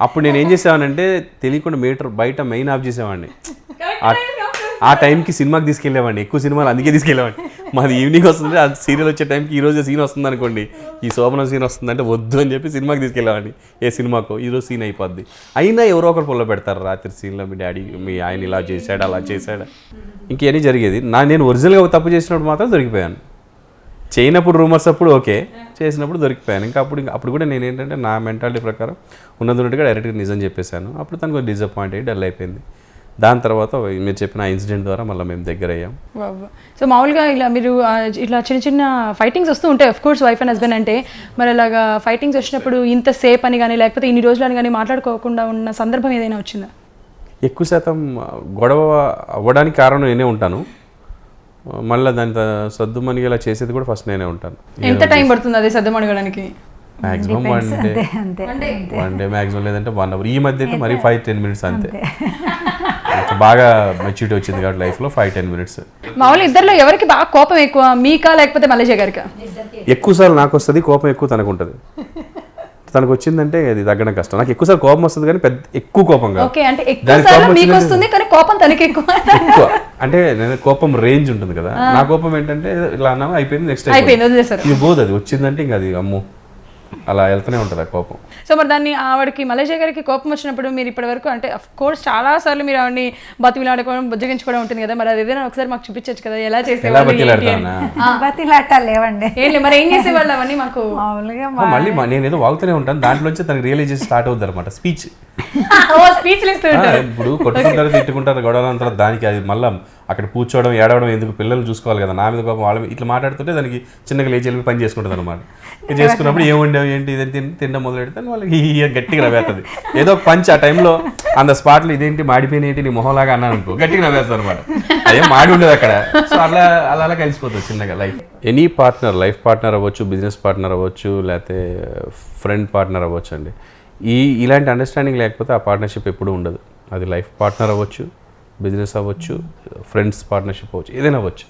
అప్పుడు నేను ఏం చేసేవానంటే తెలియకుండా మీటర్ బయట మెయిన్ ఆఫ్ చేసేవాడిని. ఆ టైంకి సినిమాకి తీసుకెళ్ళేవాడిని, ఎక్కువ సినిమాలు అందుకే తీసుకెళ్ళేవాడిని. మాది ఈవినింగ్ వస్తుంది, ఆ సీరియల్ వచ్చే టైంకి ఈరోజు సీన్ వస్తుంది అనుకోండి, ఈ శోభన సీన్ వస్తుందంటే వద్దు అని చెప్పి సినిమాకి తీసుకెళ్ళేవాడిని. ఏ సినిమాకో ఈరోజు సీన్ అయిపోద్ది, అయినా ఎవరో ఒకరు పొల్ల పెడతారు రాత్రి సీన్లో, మీ డాడీ మీ ఆయన ఇలా చేశాడు అలా చేశాడు ఇంకేమీ జరిగేది. నేను ఒరిజినల్గా తప్పు చేసినప్పుడు మాత్రం దొరికిపోయాను. చేయనప్పుడు రూమర్స్ అప్పుడు ఓకే, చేసినప్పుడు దొరికిపోయాను. ఇంకా అప్పుడు కూడా నేను ఏంటంటే నా మెంటాలిటీ ప్రకారం ఉన్నట్టుగా డైరెక్ట్గా నిజం చెప్పేశాను. అప్పుడు తనకు డిసప్పాయింట్ అయ్యి డల్ అయిపోయింది. దాని తర్వాత మీరు చెప్పిన ఆ ఇన్సిడెంట్ ద్వారా మళ్ళీ మేము దగ్గర అయ్యాం. సో మామూలుగా ఇలా మీరు ఇట్లా చిన్న చిన్న ఫైటింగ్స్ వస్తూ ఉంటాయి of course, wife and husband అంటే. మరి అలాగా ఫైటింగ్స్ వచ్చినప్పుడు ఇంత సేపు అని కానీ లేకపోతే ఇన్ని రోజులు అని కానీ మాట్లాడుకోకుండా ఉన్న సందర్భం ఏదైనా వచ్చిందా? ఎక్కువ శాతం గొడవ అవ్వడానికి కారణం నేనే ఉంటాను, మళ్ళీ దాని సర్దుమణిగేలా చేసేది కూడా ఫస్ట్ నేనే ఉంటాను. ఎంత టైం పడుతుంది అదే సర్దుమణిగడానికి? మ్యాక్సిమం వన్ డే మ్యాక్సిమం, లేదంటే 1 hour. ఈ మధ్య అయితే మరీ 5-10 minutes అంతే. బాగా మెచ్యూరిటీ వచ్చింది కాబట్టి లైఫ్లో 5-10 minutes. మామూలు ఇద్దరిలో ఎవరికి బాగా కోపం ఎక్కువ, మీకా లేకపోతే మలేషియా గారికా? ఎక్కువసార్లు నాకు వస్తుంది, కోపం ఎక్కువ తనకు ఉంటుంది. తనకు వచ్చిందంటే అది తగ్గడం కష్టం. నాకు ఎక్కువసార్లు కోపం వస్తుంది కానీ ఎక్కువ కోపం కాదు. ఓకే, అంటే ఎక్కువసార్లు మీకు వస్తుంది కానీ కోపం తనకి ఎక్కువ. అంటే కోపం రేంజ్ ఉంటుంది కదా, నా కోపం ఏంటంటే ఇలా అన్నా అయిపోయింది, నెక్స్ట్ అయిపోయింది వదిలేసారు. ఇది పోదు, అది వచ్చిందంటే ఇంకా అది అమ్మో అలా వెళ్తూనే ఉంటుంది ఆ కోపం. సో మరి దాన్ని ఆవిడకి మలేషియా గారికి కోపం వచ్చినప్పుడు మీరు ఇప్పటి వరకు అంటే అఫ్ కోర్స్ చాలా సార్లు మీరు ఆవిడని బతిలాడుకోవడం బుజ్జగించుకోవడం ఉంటుంది కదా, మరి అది ఏదైనా ఒకసారి మాకు చూపించచ్చు కదా, ఎలా చేసేవాళ్ళు లేవండి. మరి ఏం చేసేవాళ్ళు అవన్నీ మాకు మామూలుగా మళ్ళీ నేను ఏదో వాగుతూనే ఉంటాను, దాంట్లోంచి తనకు రియలైజేషన్ స్టార్ట్ అవుతుంది అనమాట. స్పీచ్ ఇప్పుడు కొట్టుకుంటారు తిట్టుకుంటారు గొడవలు అంటారు, దానికి అది మళ్ళీ అక్కడ కూర్చోవడం ఏడవడం ఎందుకు, పిల్లలు చూసుకోవాలి కదా, నా మీద కోపం వాళ్ళ ఇట్లా మాట్లాడుతుంటే దానికి చిన్నగా లేచి వెళ్ళి పని చేసుకుంటుంది అనమాట. చేసుకున్నప్పుడు ఏముండేవి ఏంటి ఇదని తినడం మొదలు పెడితే వాళ్ళకి గట్టిగా నవ్వేస్తుంది. ఏదో ఒక పంచ్ ఆ టైంలో ఆన్ ద స్పాట్లో ఇదేంటి మాడిపోయిన ఏంటి నీ మొహంలాగా అన్నాను అనుకో, గట్టిగా నవ్వేస్తుంది అనమాట. అదేం మాడి ఉండదు అక్కడ. సో అలా అలా కలిసిపోతుంది చిన్నగా life. Any partner, life partner అవ్వచ్చు, బిజినెస్ పార్ట్నర్ అవ్వచ్చు, లేకపోతే ఫ్రెండ్ పార్ట్నర్ అవ్వచ్చు అండి, ఇలాంటి అండర్స్టాండింగ్ లేకపోతే ఆ పార్ట్నర్షిప్ ఎప్పుడూ ఉండదు. అది లైఫ్ పార్ట్నర్ అవ్వచ్చు, బిజినెస్ అవ్వచ్చు, ఫ్రెండ్స్ పార్ట్నర్షిప్ అవ్వచ్చు, ఏదైనా అవ్వచ్చు.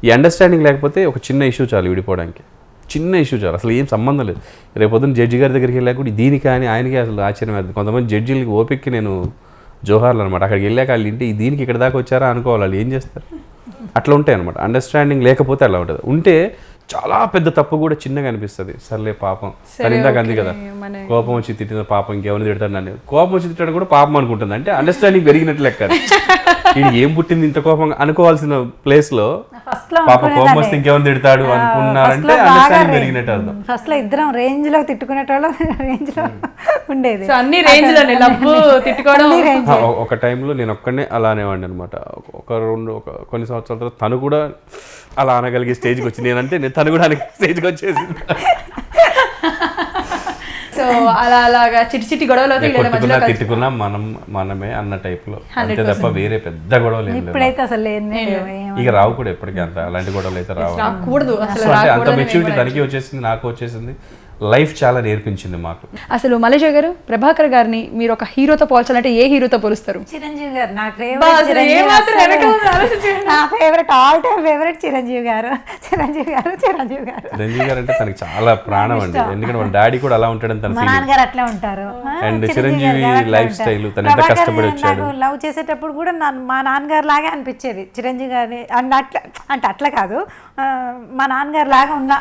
ఈ అండర్స్టాండింగ్ లేకపోతే ఒక చిన్న ఇష్యూ చాలు విడిపోవడానికి, చిన్న ఇష్యూ చాలు, అసలు ఏం సంబంధం లేదు. రేపొద్దున జడ్జి గారి దగ్గరికి వెళ్ళాక కూడా దీనికి కానీ ఆయనకి అసలు ఆశ్చర్యం అవుతుంది. కొంతమంది జడ్జిలకి ఓపిక్కి నేను జోహార్లు అనమాట. అక్కడికి వెళ్ళాక వాళ్ళు ఇంటి దీనికి ఇక్కడ దాకా వచ్చారా అనుకోవాలి, వాళ్ళు ఏం చేస్తారు, అట్లా ఉంటాయి అనమాట. అండర్స్టాండింగ్ లేకపోతే అలా ఉంటుంది. ఉంటే చాలా పెద్ద తప్పు కూడా చిన్నగా అనిపిస్తుంది. సర్లే పాపం కానీ ఇందాక అంది కదా, కోపం వచ్చి తిట్టిన పాపం ఇంకెవరిని తిడతాడు నన్ను, కోపం వచ్చి తిట్టడం కూడా పాపం అనుకుంటుంది. అంటే అండర్స్టాండింగ్ పెరిగినట్లు లెక్క. ఇది ఏం పుట్టింది ఇంత కోపం అనుకోవాల్సిన ప్లేస్ లో పాపం కోపం వస్తే ఇంకెవరిని తిడతాడు అనుకున్నారంటే అండర్స్టాండింగ్ పెరిగినట్టు అర్థం. ఫస్ట్ లో ఇద్దరం రేంజ్ లో తిట్టుకునేటోళ్ళు, రేంజ్ లో ఉండేది. అన్ని రేంజ్ లోనే లవ్వు తిట్టుకోవడం. ఒక టైంలో నేను ఒక్కడనే అలా అనేవాడిని అనమాట. కొన్ని సంవత్సరాల తర్వాత తను కూడా అలా అనగలిగే స్టేజ్కి వచ్చింది. నేనంటే తను కూడా స్టేజ్కి వచ్చేసింది. సో అలాగా చిట్టి గొడవలు తిట్టుకున్నా మనమే అన్న టైప్ లో, అంతే తప్ప వేరే పెద్ద గొడవలు ఇప్పుడైతే అసలు ఇక రావు కూడా ఎప్పటికీ. అంత అలాంటి గొడవలు అయితే రావు. రాకూడదు. అంటే అంత మెచ్యూరిటీ తనకి వచ్చేసింది, నాకు వచ్చేసింది. లైఫ్ చాలా నేర్పించింది మాకు. అసలు మలేషియా గారు, ప్రభాకర్ గారిని మీరు ఒక హీరోతో పోల్చాలంటే ఏ హీరోతో పోలుస్తారు? చిరంజీవి గారు నా favourite. All time favourite Chiranjeevi గారు. చిరంజీవి గారు అంటే తనకి చాలా ప్రాణం అండి, ఎందుకంటే వాళ్ళ డాడీ కూడా అలా ఉంటాడని తన మా నాన్నగారు అట్లే ఉంటారు. అండ్ చిరంజీవి లైఫ్ స్టైల్, తను ఎంత కష్టపడి వచ్చాడు. లవ్ చేసేటప్పుడు కూడా మా నాన్నగారు లాగే అనిపించేది చిరంజీవి గారిని. అట్లా కాదు, మా నాన్నగారు లాగా ఉన్నా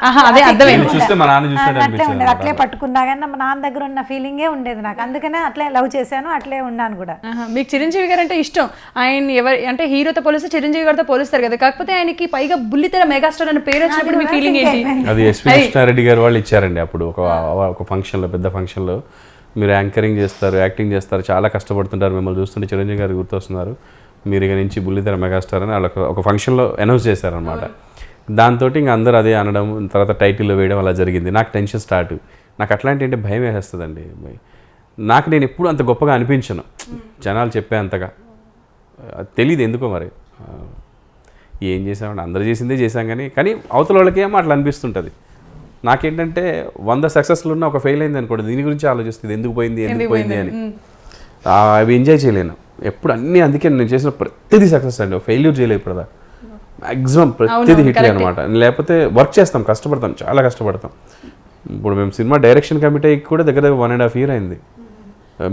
చూస్తే మా నాన్న చూస్తాడు అట్లే ఉండేది. అట్లే పట్టుకున్నా కానీ మా నాన్న దగ్గర ఉన్న ఫీలింగే ఉండేది నాకు. అందుకనే అట్లే లవ్ చేశాను, అట్లే ఉన్నాను కూడా. మీకు చిరంజీవి గారు అంటే ఇష్టం. ఆయన ఎవరు అంటే హీరోతో పోలిస్తే చిరంజీవి గారితో పోలుస్తారు కదా, కాకపోతే ఆయనకి పైగా బుల్లితెర మెగాస్టార్ అనే పేరు వచ్చినప్పుడు మీ ఫీలింగ్ ఏంటి? అది ఎస్వి కృష్ణారెడ్డి గారు వాళ్ళు ఇచ్చారండి అప్పుడు ఒక ఫంక్షన్లో, పెద్ద ఫంక్షన్లో. మీరు యాంకరింగ్ చేస్తారు, యాక్టింగ్ చేస్తారు, చాలా కష్టపడుతుంటారు, మిమ్మల్ని చూస్తుంటే చిరంజీవి గారు గుర్తొస్తున్నారు, మీరు ఇక నుంచి బుల్లితెర మెగాస్టార్ అని వాళ్ళకి ఒక ఫంక్షన్లో అనౌన్స్ చేశారనమాట. దాంతో ఇంక అందరూ అదే అనడం, తర్వాత టైటిల్లో వేయడం అలా జరిగింది. నాకు టెన్షన్ స్టార్ట్. నాకు అట్లాంటి అంటే భయం వేసేస్తుందండి. నాకు నేను ఎప్పుడు అంత గొప్పగా అనిపించను, జనాలు చెప్పే అంతగా. తెలియదు ఎందుకో మరి, ఏం చేసామంటే అందరూ చేసిందే చేశాం కానీ అవతల వాళ్ళకి ఏమో అట్లా అనిపిస్తుంటుంది. నాకేంటంటే 100 సక్సెస్లు ఉన్న ఒక ఫెయిల్ అయింది అనుకోండి, దీని గురించి ఆలోచిస్తుంది, ఎందుకు పోయింది అని. అవి ఎంజాయ్ చేయలేను ఎప్పుడు అన్నీ. అందుకే నేను చేసిన ప్రతిదీ సక్సెస్ అండి, ఫెయిల్యూర్ చేయలేదు ఇప్పుడు దాకా. మ్యాక్సిమం ప్రతిదీ హిట్లే అనమాట. లేకపోతే వర్క్ చేస్తాం, కష్టపడతాం, చాలా కష్టపడతాం. ఇప్పుడు మేము సినిమా డైరెక్షన్ కమిటీ అయ్యి కూడా దగ్గర 1.5 year అయింది.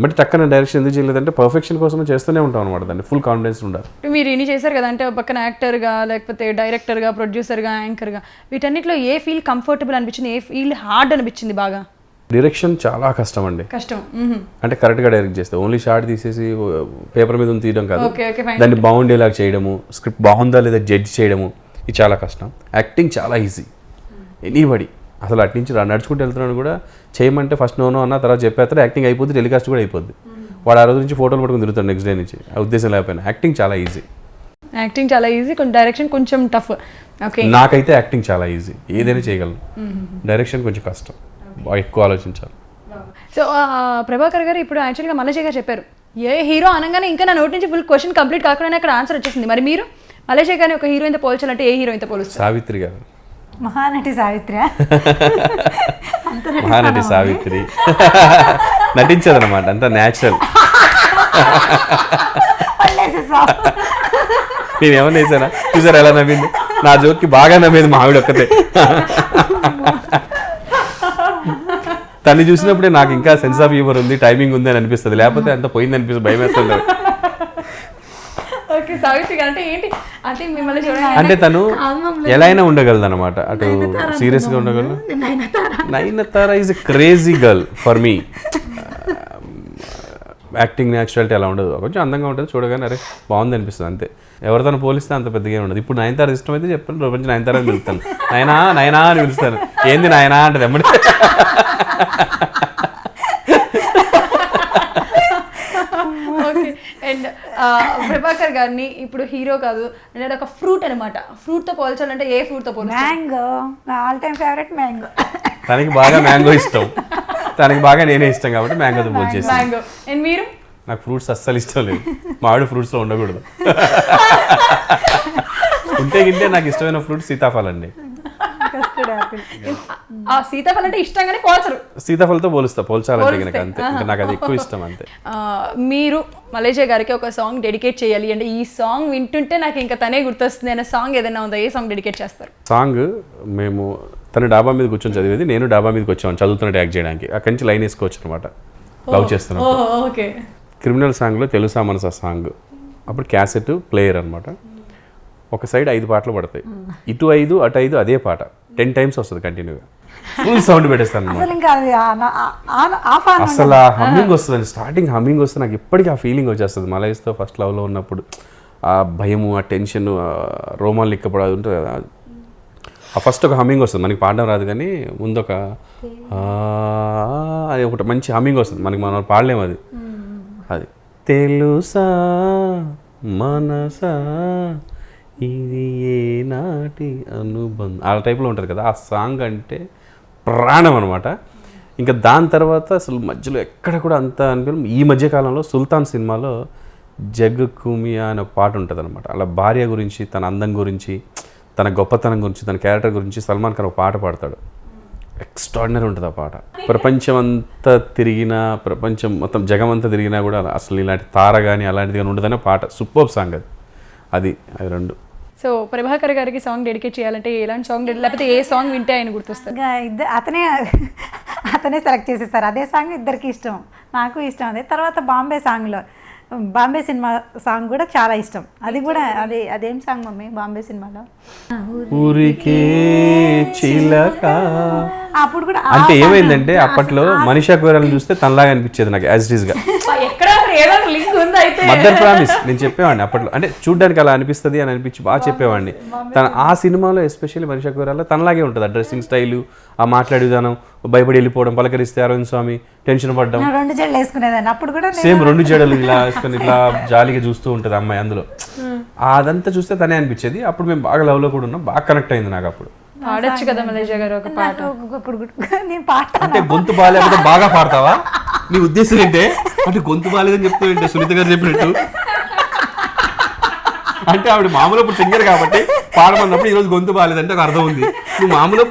బట్ టక్కన డైరెక్షన్ ఎందుకు చేయలేదంటే పర్ఫెక్షన్ కోసం చేస్తూనే ఉంటాం అనమాట, దాన్ని ఫుల్ కాన్ఫిడెన్స్ ఉండాలి. మీరు ఇన్ని చేశారు కదా, అంటే పక్కన యాక్టర్గా, లేకపోతే డైరెక్టర్గా, ప్రొడ్యూసర్గా, యాంకర్గా, వీటన్నిటిలో ఏ ఫీల్ కంఫర్టబుల్ అనిపించింది, ఏ ఫీల్ హార్డ్ అనిపించింది బాగా? డైరెక్షన్ చాలా కష్టం అండి. కష్టం అంటే కరెక్ట్గా డైరెక్ట్ చేస్తే ఓన్లీ షార్ట్ తీసేసి పేపర్ మీద తీయడం కాదు, దాన్ని బాగుండేలాగా చేయడము, స్క్రిప్ట్ బాగుందా లేదా జడ్జ్ చేయడము, ఇది చాలా కష్టం. యాక్టింగ్ చాలా ఈజీ, ఎనీబడి అసలు అటు నుంచి నడుచుకుంటూ వెళ్తున్నాడు కూడా చేయమంటే ఫస్ట్ నో అన్న, తర్వాత చెప్పేస్తారు, యాక్టింగ్ అయిపోద్ది, టెలికాస్ట్ కూడా అయిపోద్ది. వాడు ఆ రోజు నుంచి ఫోటోలు పట్టుకుని తిరుగుతాడు నెక్స్ట్ డే నుంచి, ఆ ఉద్దేశం లేకపోయినా. యాక్టింగ్ చాలా ఈజీ, కొంచెం డైరెక్షన్ కొంచెం టఫ్. నాకైతే యాక్టింగ్ చాలా ఈజీ, ఏదైనా చేయగలను. డైరెక్షన్ కొంచెం కష్టం, బాగా ఎక్కువ ఆలోచించాలి. సో ప్రభాకర్ గారు ఇప్పుడు యాక్చువల్గా మలేషియా గారు చెప్పారు, ఏ హీరో అనగానే ఇంకా నా నోటి నుంచి ఫుల్ క్వశ్చన్ కంప్లీట్ కాకుండానే అక్కడ ఆన్సర్ వచ్చేసింది. మరి మీరు మలేషియా గారిని ఒక హీరోయిన్తో పోల్చాలంటే ఏ హీరోయిన్తో పోలుస్తారు? సావిత్రి గారు. మహానటి సావిత్రి. మహానటి సావిత్రి నటించదన్నమాట, అంతా న్యాచురల్. నేను ఏమన్నా వేసానా చూసారు ఎలా నవ్వింది? నా జోక్కి బాగా నవ్వేది మా ఆవిడ ఒక్కతే. తను చూసినప్పుడే నాకు ఇంకా సెన్స్ ఆఫ్ హ్యూమర్ ఉంది, టైమింగ్ ఉంది అని అనిపిస్తుంది, లేకపోతే అంత పోయింది అనిపిస్తుంది, భయం వేస్తుంది. అంటే తను ఎలా అయినా ఉండగలదు అనమాట, అటు సీరియస్గా ఉండగలదు. Nayanthara is a crazy girl for me. Acting naturality అలా ఉండదు, కొంచెం అందంగా ఉంటుంది, చూడగానే అరే బాగుంది అనిపిస్తుంది అంతే. ఎవరితో పోలిస్తే అంత పెద్దగా ఉండదు. ఇప్పుడు నయనతార ఇష్టమైతే చెప్పండి, రోజు నుంచి నయనతార అని పిలుస్తాను, నయనా అని పిలుస్తాను. ఏంది నాయనా అంటే ఎమ్మడి. అండ్ ప్రభాకర్ గారిని ఇప్పుడు హీరో కాదు అంటే ఒక ఫ్రూట్ అనమాట, ఫ్రూట్తో పోల్చాలంటే ఏ ఫ్రూట్తో పోల్చాలి? Mango, all time favourite mango. తనకి బాగా మ్యాంగో ఇష్టం, తనకి బాగా నేనే ఇష్టం కాబట్టి మ్యాంగోతో పోల్చేసి. మ్యాంగో. అండ్ మీరు? నాకు ఫ్రూట్స్ అస్సలు ఇష్టం లేదు, మామిడి ఫ్రూట్స్లో ఉండకూడదు. ఉంటే గింటే నాకు ఇష్టమైన ఫ్రూట్ సీతాఫలం అండి. సీతాఫలం అంటే ఇష్టంగానే పోల్చరు, సీతాఫలంతో పోల్చాలంటే కనుక అంతే, నాకు అది ఎక్కువ ఇష్టం అంతే. మీరు మలేషియా గారికి ఒక సాంగ్ డెడికేట్ చేయాలి అంటే, ఈ సాంగ్ వింటుంటే నాకు ఇంకా తనే గుర్తొస్తుంది అనే సాంగ్ ఏదైనా ఉందా? ఏ సాంగ్ డెడికేట్ చేస్తారు? సాంగ్ మేము తను డాబా మీద కూర్చొని చదివేది, నేను డాబా మీదకి వచ్చాను చదువుతున్నట్టు యాక్ట్ చేయడానికి. అక్కడి నుంచి లైన్ వేసుకోవచ్చు అనమాట, లవ్ చేస్తున్నాను. క్రిమినల్ సాంగ్లో తెలుసా మనసా సాంగ్, అప్పుడు క్యాసెట్ ప్లేయర్ అనమాట. ఒక సైడ్ 5 పాటలు పడతాయి, ఇటు 5 అటు 5 అదే పాట 10 times వస్తుంది కంటిన్యూగా. ఫుల్ సౌండ్ పెట్టేస్తాను అసలు. హమ్మింగ్ వస్తుందండి, స్టార్టింగ్ హమ్మింగ్ వస్తుంది. నాకు ఇప్పటికీ ఆ ఫీలింగ్ వచ్చేస్తుంది. మలైస్తో ఫస్ట్ లవ్లో ఉన్నప్పుడు ఆ భయము, ఆ టెన్షన్, రోమాలు లిక్కపడు అది ఉంటుంది కదా. ఆ ఫస్ట్ ఒక హమ్మింగ్ వస్తుంది, మనకి పాడడం రాదు కానీ ముందు ఒక అది ఒకటి మంచి హమ్మింగ్ వస్తుంది, మనకి మనం పాడలేము అది. అది తెలుసా మనసా ఇది ఏ నాటి అనుబంధం, ఆ టైప్లో ఉంటుంది కదా. ఆ సాంగ్ అంటే ప్రాణం అనమాట. ఇంకా దాని తర్వాత అసలు మధ్యలో ఎక్కడ కూడా అంత అనిపించడం. ఈ మధ్యకాలంలో సుల్తాన్ సినిమాలో జగ్ కుమియా అనే ఒక పాట ఉంటుంది అనమాట. అలా భార్య గురించి, తన అందం గురించి, తన గొప్పతనం గురించి, తన క్యారెక్టర్ గురించి సల్మాన్ ఖాన్ ఒక పాట పాడతాడు. ఎక్స్ట్రాడినరీ ఉంటుంది ఆ పాట. ప్రపంచం అంతా తిరిగినా, ప్రపంచం మొత్తం జగమంతా తిరిగినా కూడా అసలు ఇలాంటి తార కానీ అలాంటిది కానీ ఉండదనే పాట. సూపర్ సాంగ్ అది రెండు. సో ప్రభాకర్ గారికి సాంగ్ డెడికేట్ చేయాలంటే ఎలాంటి సాంగ్ లేకపోతే ఏ సాంగ్ వింటే ఆయన గుర్తొస్తారు? ఇంకా అతనే సెలెక్ట్ చేసేస్తారు. అదే సాంగ్ ఇద్దరికి ఇష్టం, నాకు ఇష్టం. అదే తర్వాత బాంబే సినిమా సాంగ్ కూడా చాలా ఇష్టం. అది కూడా అదేం సాంగ్ మమ్మీ బాంబే సినిమాలో? ఊరికే చిలక. అప్పుడు కూడా అంటే ఏమైందంటే అప్పట్లో మనీషా కొయిరాలను చూస్తే తనలాగా అనిపించేది నాకు యాజ్ ఇట్ ఈస్ గా. మదర్ ప్రామిస్ నేను చెప్పేవాడిని అప్పట్లో. అంటే చూడ్డానికి అలా అనిపిస్తుంది అని అనిపించి బాగా చెప్పేవాడిని. తన ఆ సినిమాలో ఎస్పెషల్లీ మనీషా కొయిరాల్లో తనలాగే ఉంటుంది. ఆ డ్రెస్సింగ్ స్టైలు, ఆ మాట్లాడే విధానం, భయపడి వెళ్ళిపోవడం, పలకరిస్తే అరవింద్ స్వామి, టెన్షన్ పడ్డం, 2 జడలు వేసుకునేదాన్ని అప్పుడు కూడా. సేమ్ 2 జడలు ఇలా వేసుకొని ఇట్లా జాలీగా చూస్తూ ఉంటుంది అమ్మాయి అందులో. అదంతా చూస్తే తనే అనిపించేది. అప్పుడు మేము బాగా లవ్ లో కూడా ఉన్నాం, బాగా కనెక్ట్ అయింది నాకు అప్పుడు. పాడొచ్చు కదా మలేషియా గారు ఒక పాట. నేను పాడతాను. అంటే గొంతు బాగాలేకపోతే బాగా పాడతావా? నీ ఉద్దేశం ఏంటే? అంటే గొంతు బాగాలేదని చెప్తావు ఏంటో సునీత గారు చెప్పినట్టు. అంటే ఆవిడ మామూలు ఇప్పుడు సింగర్ కాబట్టి పాడమన్నప్పుడు ఈరోజు గొంతు బాగాలేదంటే ఒక అర్థం ఉంది. నువ్వు మామూలు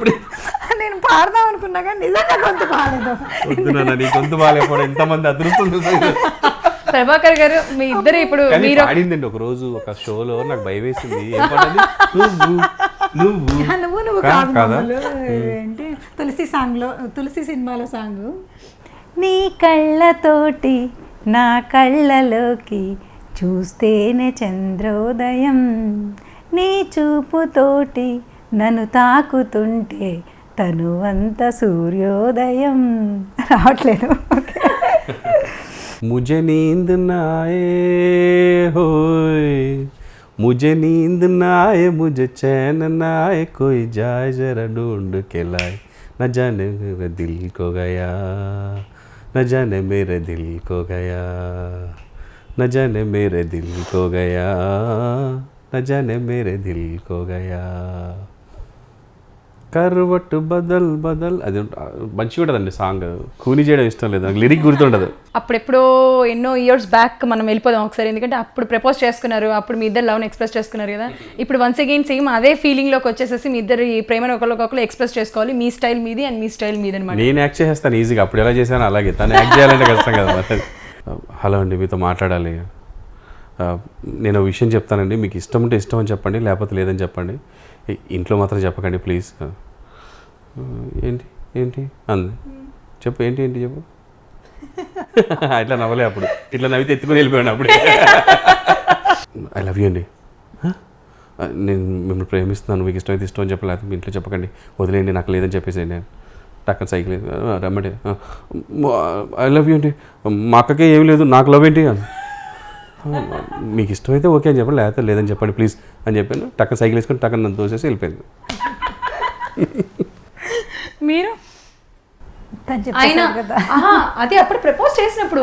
నేను పాడదాం అనుకున్నా కానీ నిజంగా గొంతు బాగాలేదు. వద్దునా, నీ గొంతు బాగాలేకపోవడం ఎంతమంది అదృష్టం. ప్రభాకర్ గారు మీ ఇద్దరు ఇప్పుడు పాడిందండి ఒక రోజు ఒక షోలో, నాకు భయం వేసింది. ఏం పాడింది? నువ్వు కాదా? ఏంటి తులసి సినిమాలో సాంగ్. నీ కళ్ళతోటి నా కళ్ళలోకి చూస్తేనే చంద్రోదయం, నీ చూపుతోటి నన్ను తాకుతుంటే తనువంత సూర్యోదయం. రావట్లేదు. मुझे नींद ना आए होए, मुझे नींद ना आए, मुझे चैन ना आए, कोई जाए जरा ढूंढ के लाए, न जाने मेरे दिल को गया, न जाने मेरे दिल को गया, न जाने मेरे दिल को गया, न जाने मेरे दिल को गया. కర్వట్ బదల్ బదల్. అది మంచిగా ఉంటుందండి సాంగ్. కూని చేయడం ఇష్టం లేదు నాకు, లిరిక్ గుర్తుండదు. అప్పుడెప్పుడో ఎన్నో ఇయర్స్ బ్యాక్ మనం వెళ్ళిపోదాం ఒకసారి. ఎందుకంటే అప్పుడు ప్రపోజ్ చేసుకున్నారు, అప్పుడు మీ ఇద్దరు లవ్ని ఎక్స్ప్రెస్ చేసుకున్నారు కదా. ఇప్పుడు వన్స్ అగైన్ సేమ్ అదే ఫీలింగ్లోకి వచ్చేసేసి మీ ఇద్దరు ఈ ప్రేమను ఒకరికొకరు ఎక్స్ప్రెస్ చేసుకోవాలి. మీ స్టైల్ మీది అండ్ మీ స్టైల్ మీది అనమాట. నేను యాక్ట్ చేసేస్తాను ఈజీగా, అప్పుడు ఎలా చేశాను అలాగే. తను యాక్ట్ చేయాలంటే కష్టం కదా. హలో అండి, మీతో మాట్లాడాలి. నేను ఒక విషయం చెప్తానండి, మీకు ఇష్టం ఉంటే ఇష్టం అని చెప్పండి, లేకపోతే లేదని చెప్పండి, ఇంట్లో మాత్రం చెప్పకండి ప్లీజ్. ఏంటి ఏంటి అంది. చెప్పు ఏంటి ఏంటి చెప్పు. ఇట్లా నవ్వలే అప్పుడు, ఇట్లా నవ్వితే ఎత్తుకుని వెళ్ళిపోయాను అప్పుడు. ఐ లవ్ యూ అండి, నేను మిమ్మల్ని ప్రేమిస్తున్నాను, మీకు ఇష్టమైతే ఇష్టం అని చెప్పలేదు, మీ ఇంట్లో చెప్పకండి, వదిలేయండి, నాకు లేదని చెప్పేసేయండి. నేను టక్కన సైకిల్ రమ్మంటే ఐ లవ్ యూ అండి, మా అక్కకే ఏమి లేదు, నాకు లవ్ ఏంటి అని. మీకు ఇష్టమైతే ఓకే అని చెప్పండి, లేకపోతే లేదని చెప్పండి ప్లీజ్ అని చెప్పాను. టక్కన సైకిల్ వేసుకొని టక్కన నన్ను తోసేసి వెళ్ళిపోయింది. మీరు అది అప్పుడు ప్రపోజ్ చేసినప్పుడు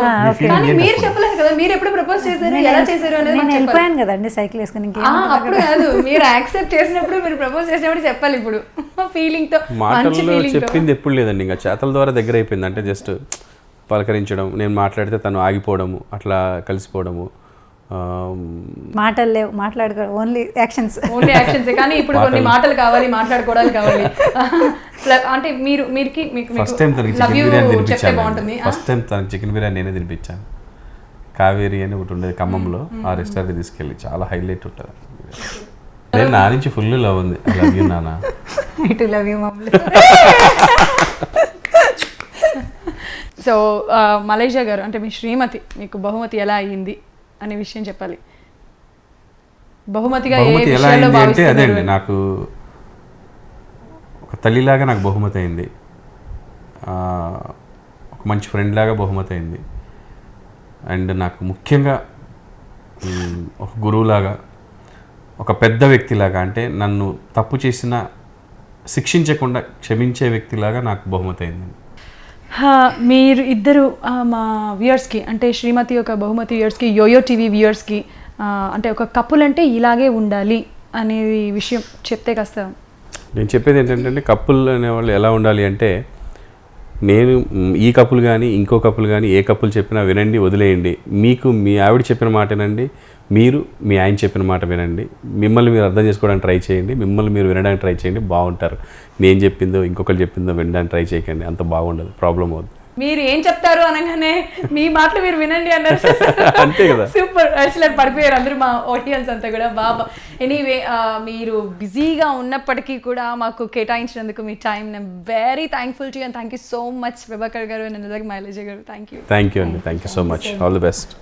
కానీ మీరు చెప్పలేదు కదా, మీరు ఎప్పుడు ప్రపోజ్ చేశారు, ఎలా చేశారు అనేది నేను వెళ్ళిపోయాను కదండి సైకిల్ వేసుకుని. అప్పుడు కాదు, మీరు యాక్సెప్ట్ చేసినప్పుడు, మీరు ప్రపోజ్ చేసినప్పుడు చెప్పాలి. ఇప్పుడు ఫీలింగ్ తో, మాటల్లో చెప్పింది ఎప్పుడు లేదండి, ఇంకా చేతల ద్వారా దగ్గర అయిపోయింది. అంటే జస్ట్ పలకరించడం, నేను మాట్లాడితే తను ఆగిపోవడము, అట్లా కలిసిపోవడము. మాటలు లేవు, మాట్లాడుకో, ఓన్లీ యాక్షన్స్ కానీ ఇప్పుడు కొన్ని మాటలు కావాలి, మాట్లాడుకోవడానికి కావాలి. అంటే మీరుకి ఫస్ట్ టైం తనకి చికెన్ బిర్యానీ తినిపించాను. ఫస్ట్ టైం తనకి చికెన్ బిర్యానీ నేనే తినిపించాను. కావేరి అని ఒకటి ఉండేది ఖమ్మంలో, ఆ రెస్టారెంట్ తీసుకెళ్ళి, చాలా హైలైట్ ఉంటుంది. నేను నా నుంచి ఫుల్ లవ్ ఉంది. ఐ లవ్ యూ నాన్న. I love you mummy. So Malaysia గారు, అంటే మీ శ్రీమతి మీకు బహుమతి ఎలా అయ్యింది అనే విషయం చెప్పాలి. బహుమతిగా ఎలా అయింది అంటే అదే అండి, నాకు ఒక తల్లిలాగా నాకు బహుమతి అయింది, ఒక మంచి ఫ్రెండ్ లాగా బహుమతి అయింది, అండ్ నాకు ముఖ్యంగా ఒక గురువులాగా, ఒక పెద్ద వ్యక్తిలాగా, అంటే నన్ను తప్పు చేసిన శిక్షించకుండా క్షమించే వ్యక్తిలాగా నాకు బహుమతి అయింది. మీరు ఇద్దరు మా వ్యూయర్స్కి, అంటే శ్రీమతి ఒక బహుమతి వ్యూయర్స్కి, యోయో టీవీ వ్యూయర్స్కి, అంటే ఒక కపుల్ అంటే ఇలాగే ఉండాలి అనే విషయం చెప్తే కాస్త. నేను చెప్పేది ఏంటంటే కపుల్ అనేవాళ్ళు ఎలా ఉండాలి అంటే, నేను ఈ కపుల్ కానీ ఇంకో కపుల్ కానీ ఏ కపుల్ చెప్పినా వినండి, వదిలేయండి. మీకు మీ ఆవిడ చెప్పిన మాట వినండి, మీరు మీ ఆయన చెప్పిన మాట వినండి. మిమ్మల్ని మీరు అర్థం చేసుకోవడానికి ట్రై చేయండి, మిమ్మల్ని మీరు వినడానికి ట్రై చేయండి, బాగుంటారు. నేను చెప్పిందో ఇంకొకరు చెప్పిందో వినడానికి ట్రై చేయకండి, అంత బాగుండదు, ప్రాబ్లం అవుతుంది. మీరు ఏం చెప్తారు అనగానే మీ మాటలు మీరు వినండి అన్నారు. అంతే కదా. సూపర్, అసలు పడిపోయారు అందరూ మా ఆడియన్స్ అంతా కూడా. బాబా, ఎనీవే మీరు బిజీగా ఉన్నప్పటికీ కూడా మాకు కేటాయించినందుకు మీ టైం నేను very thankful to and thank you so much Prabhakar గారు అండ్ అలాగే మైలేజ గారు. థ్యాంక్ యూ అండి, thank you so much. All the best.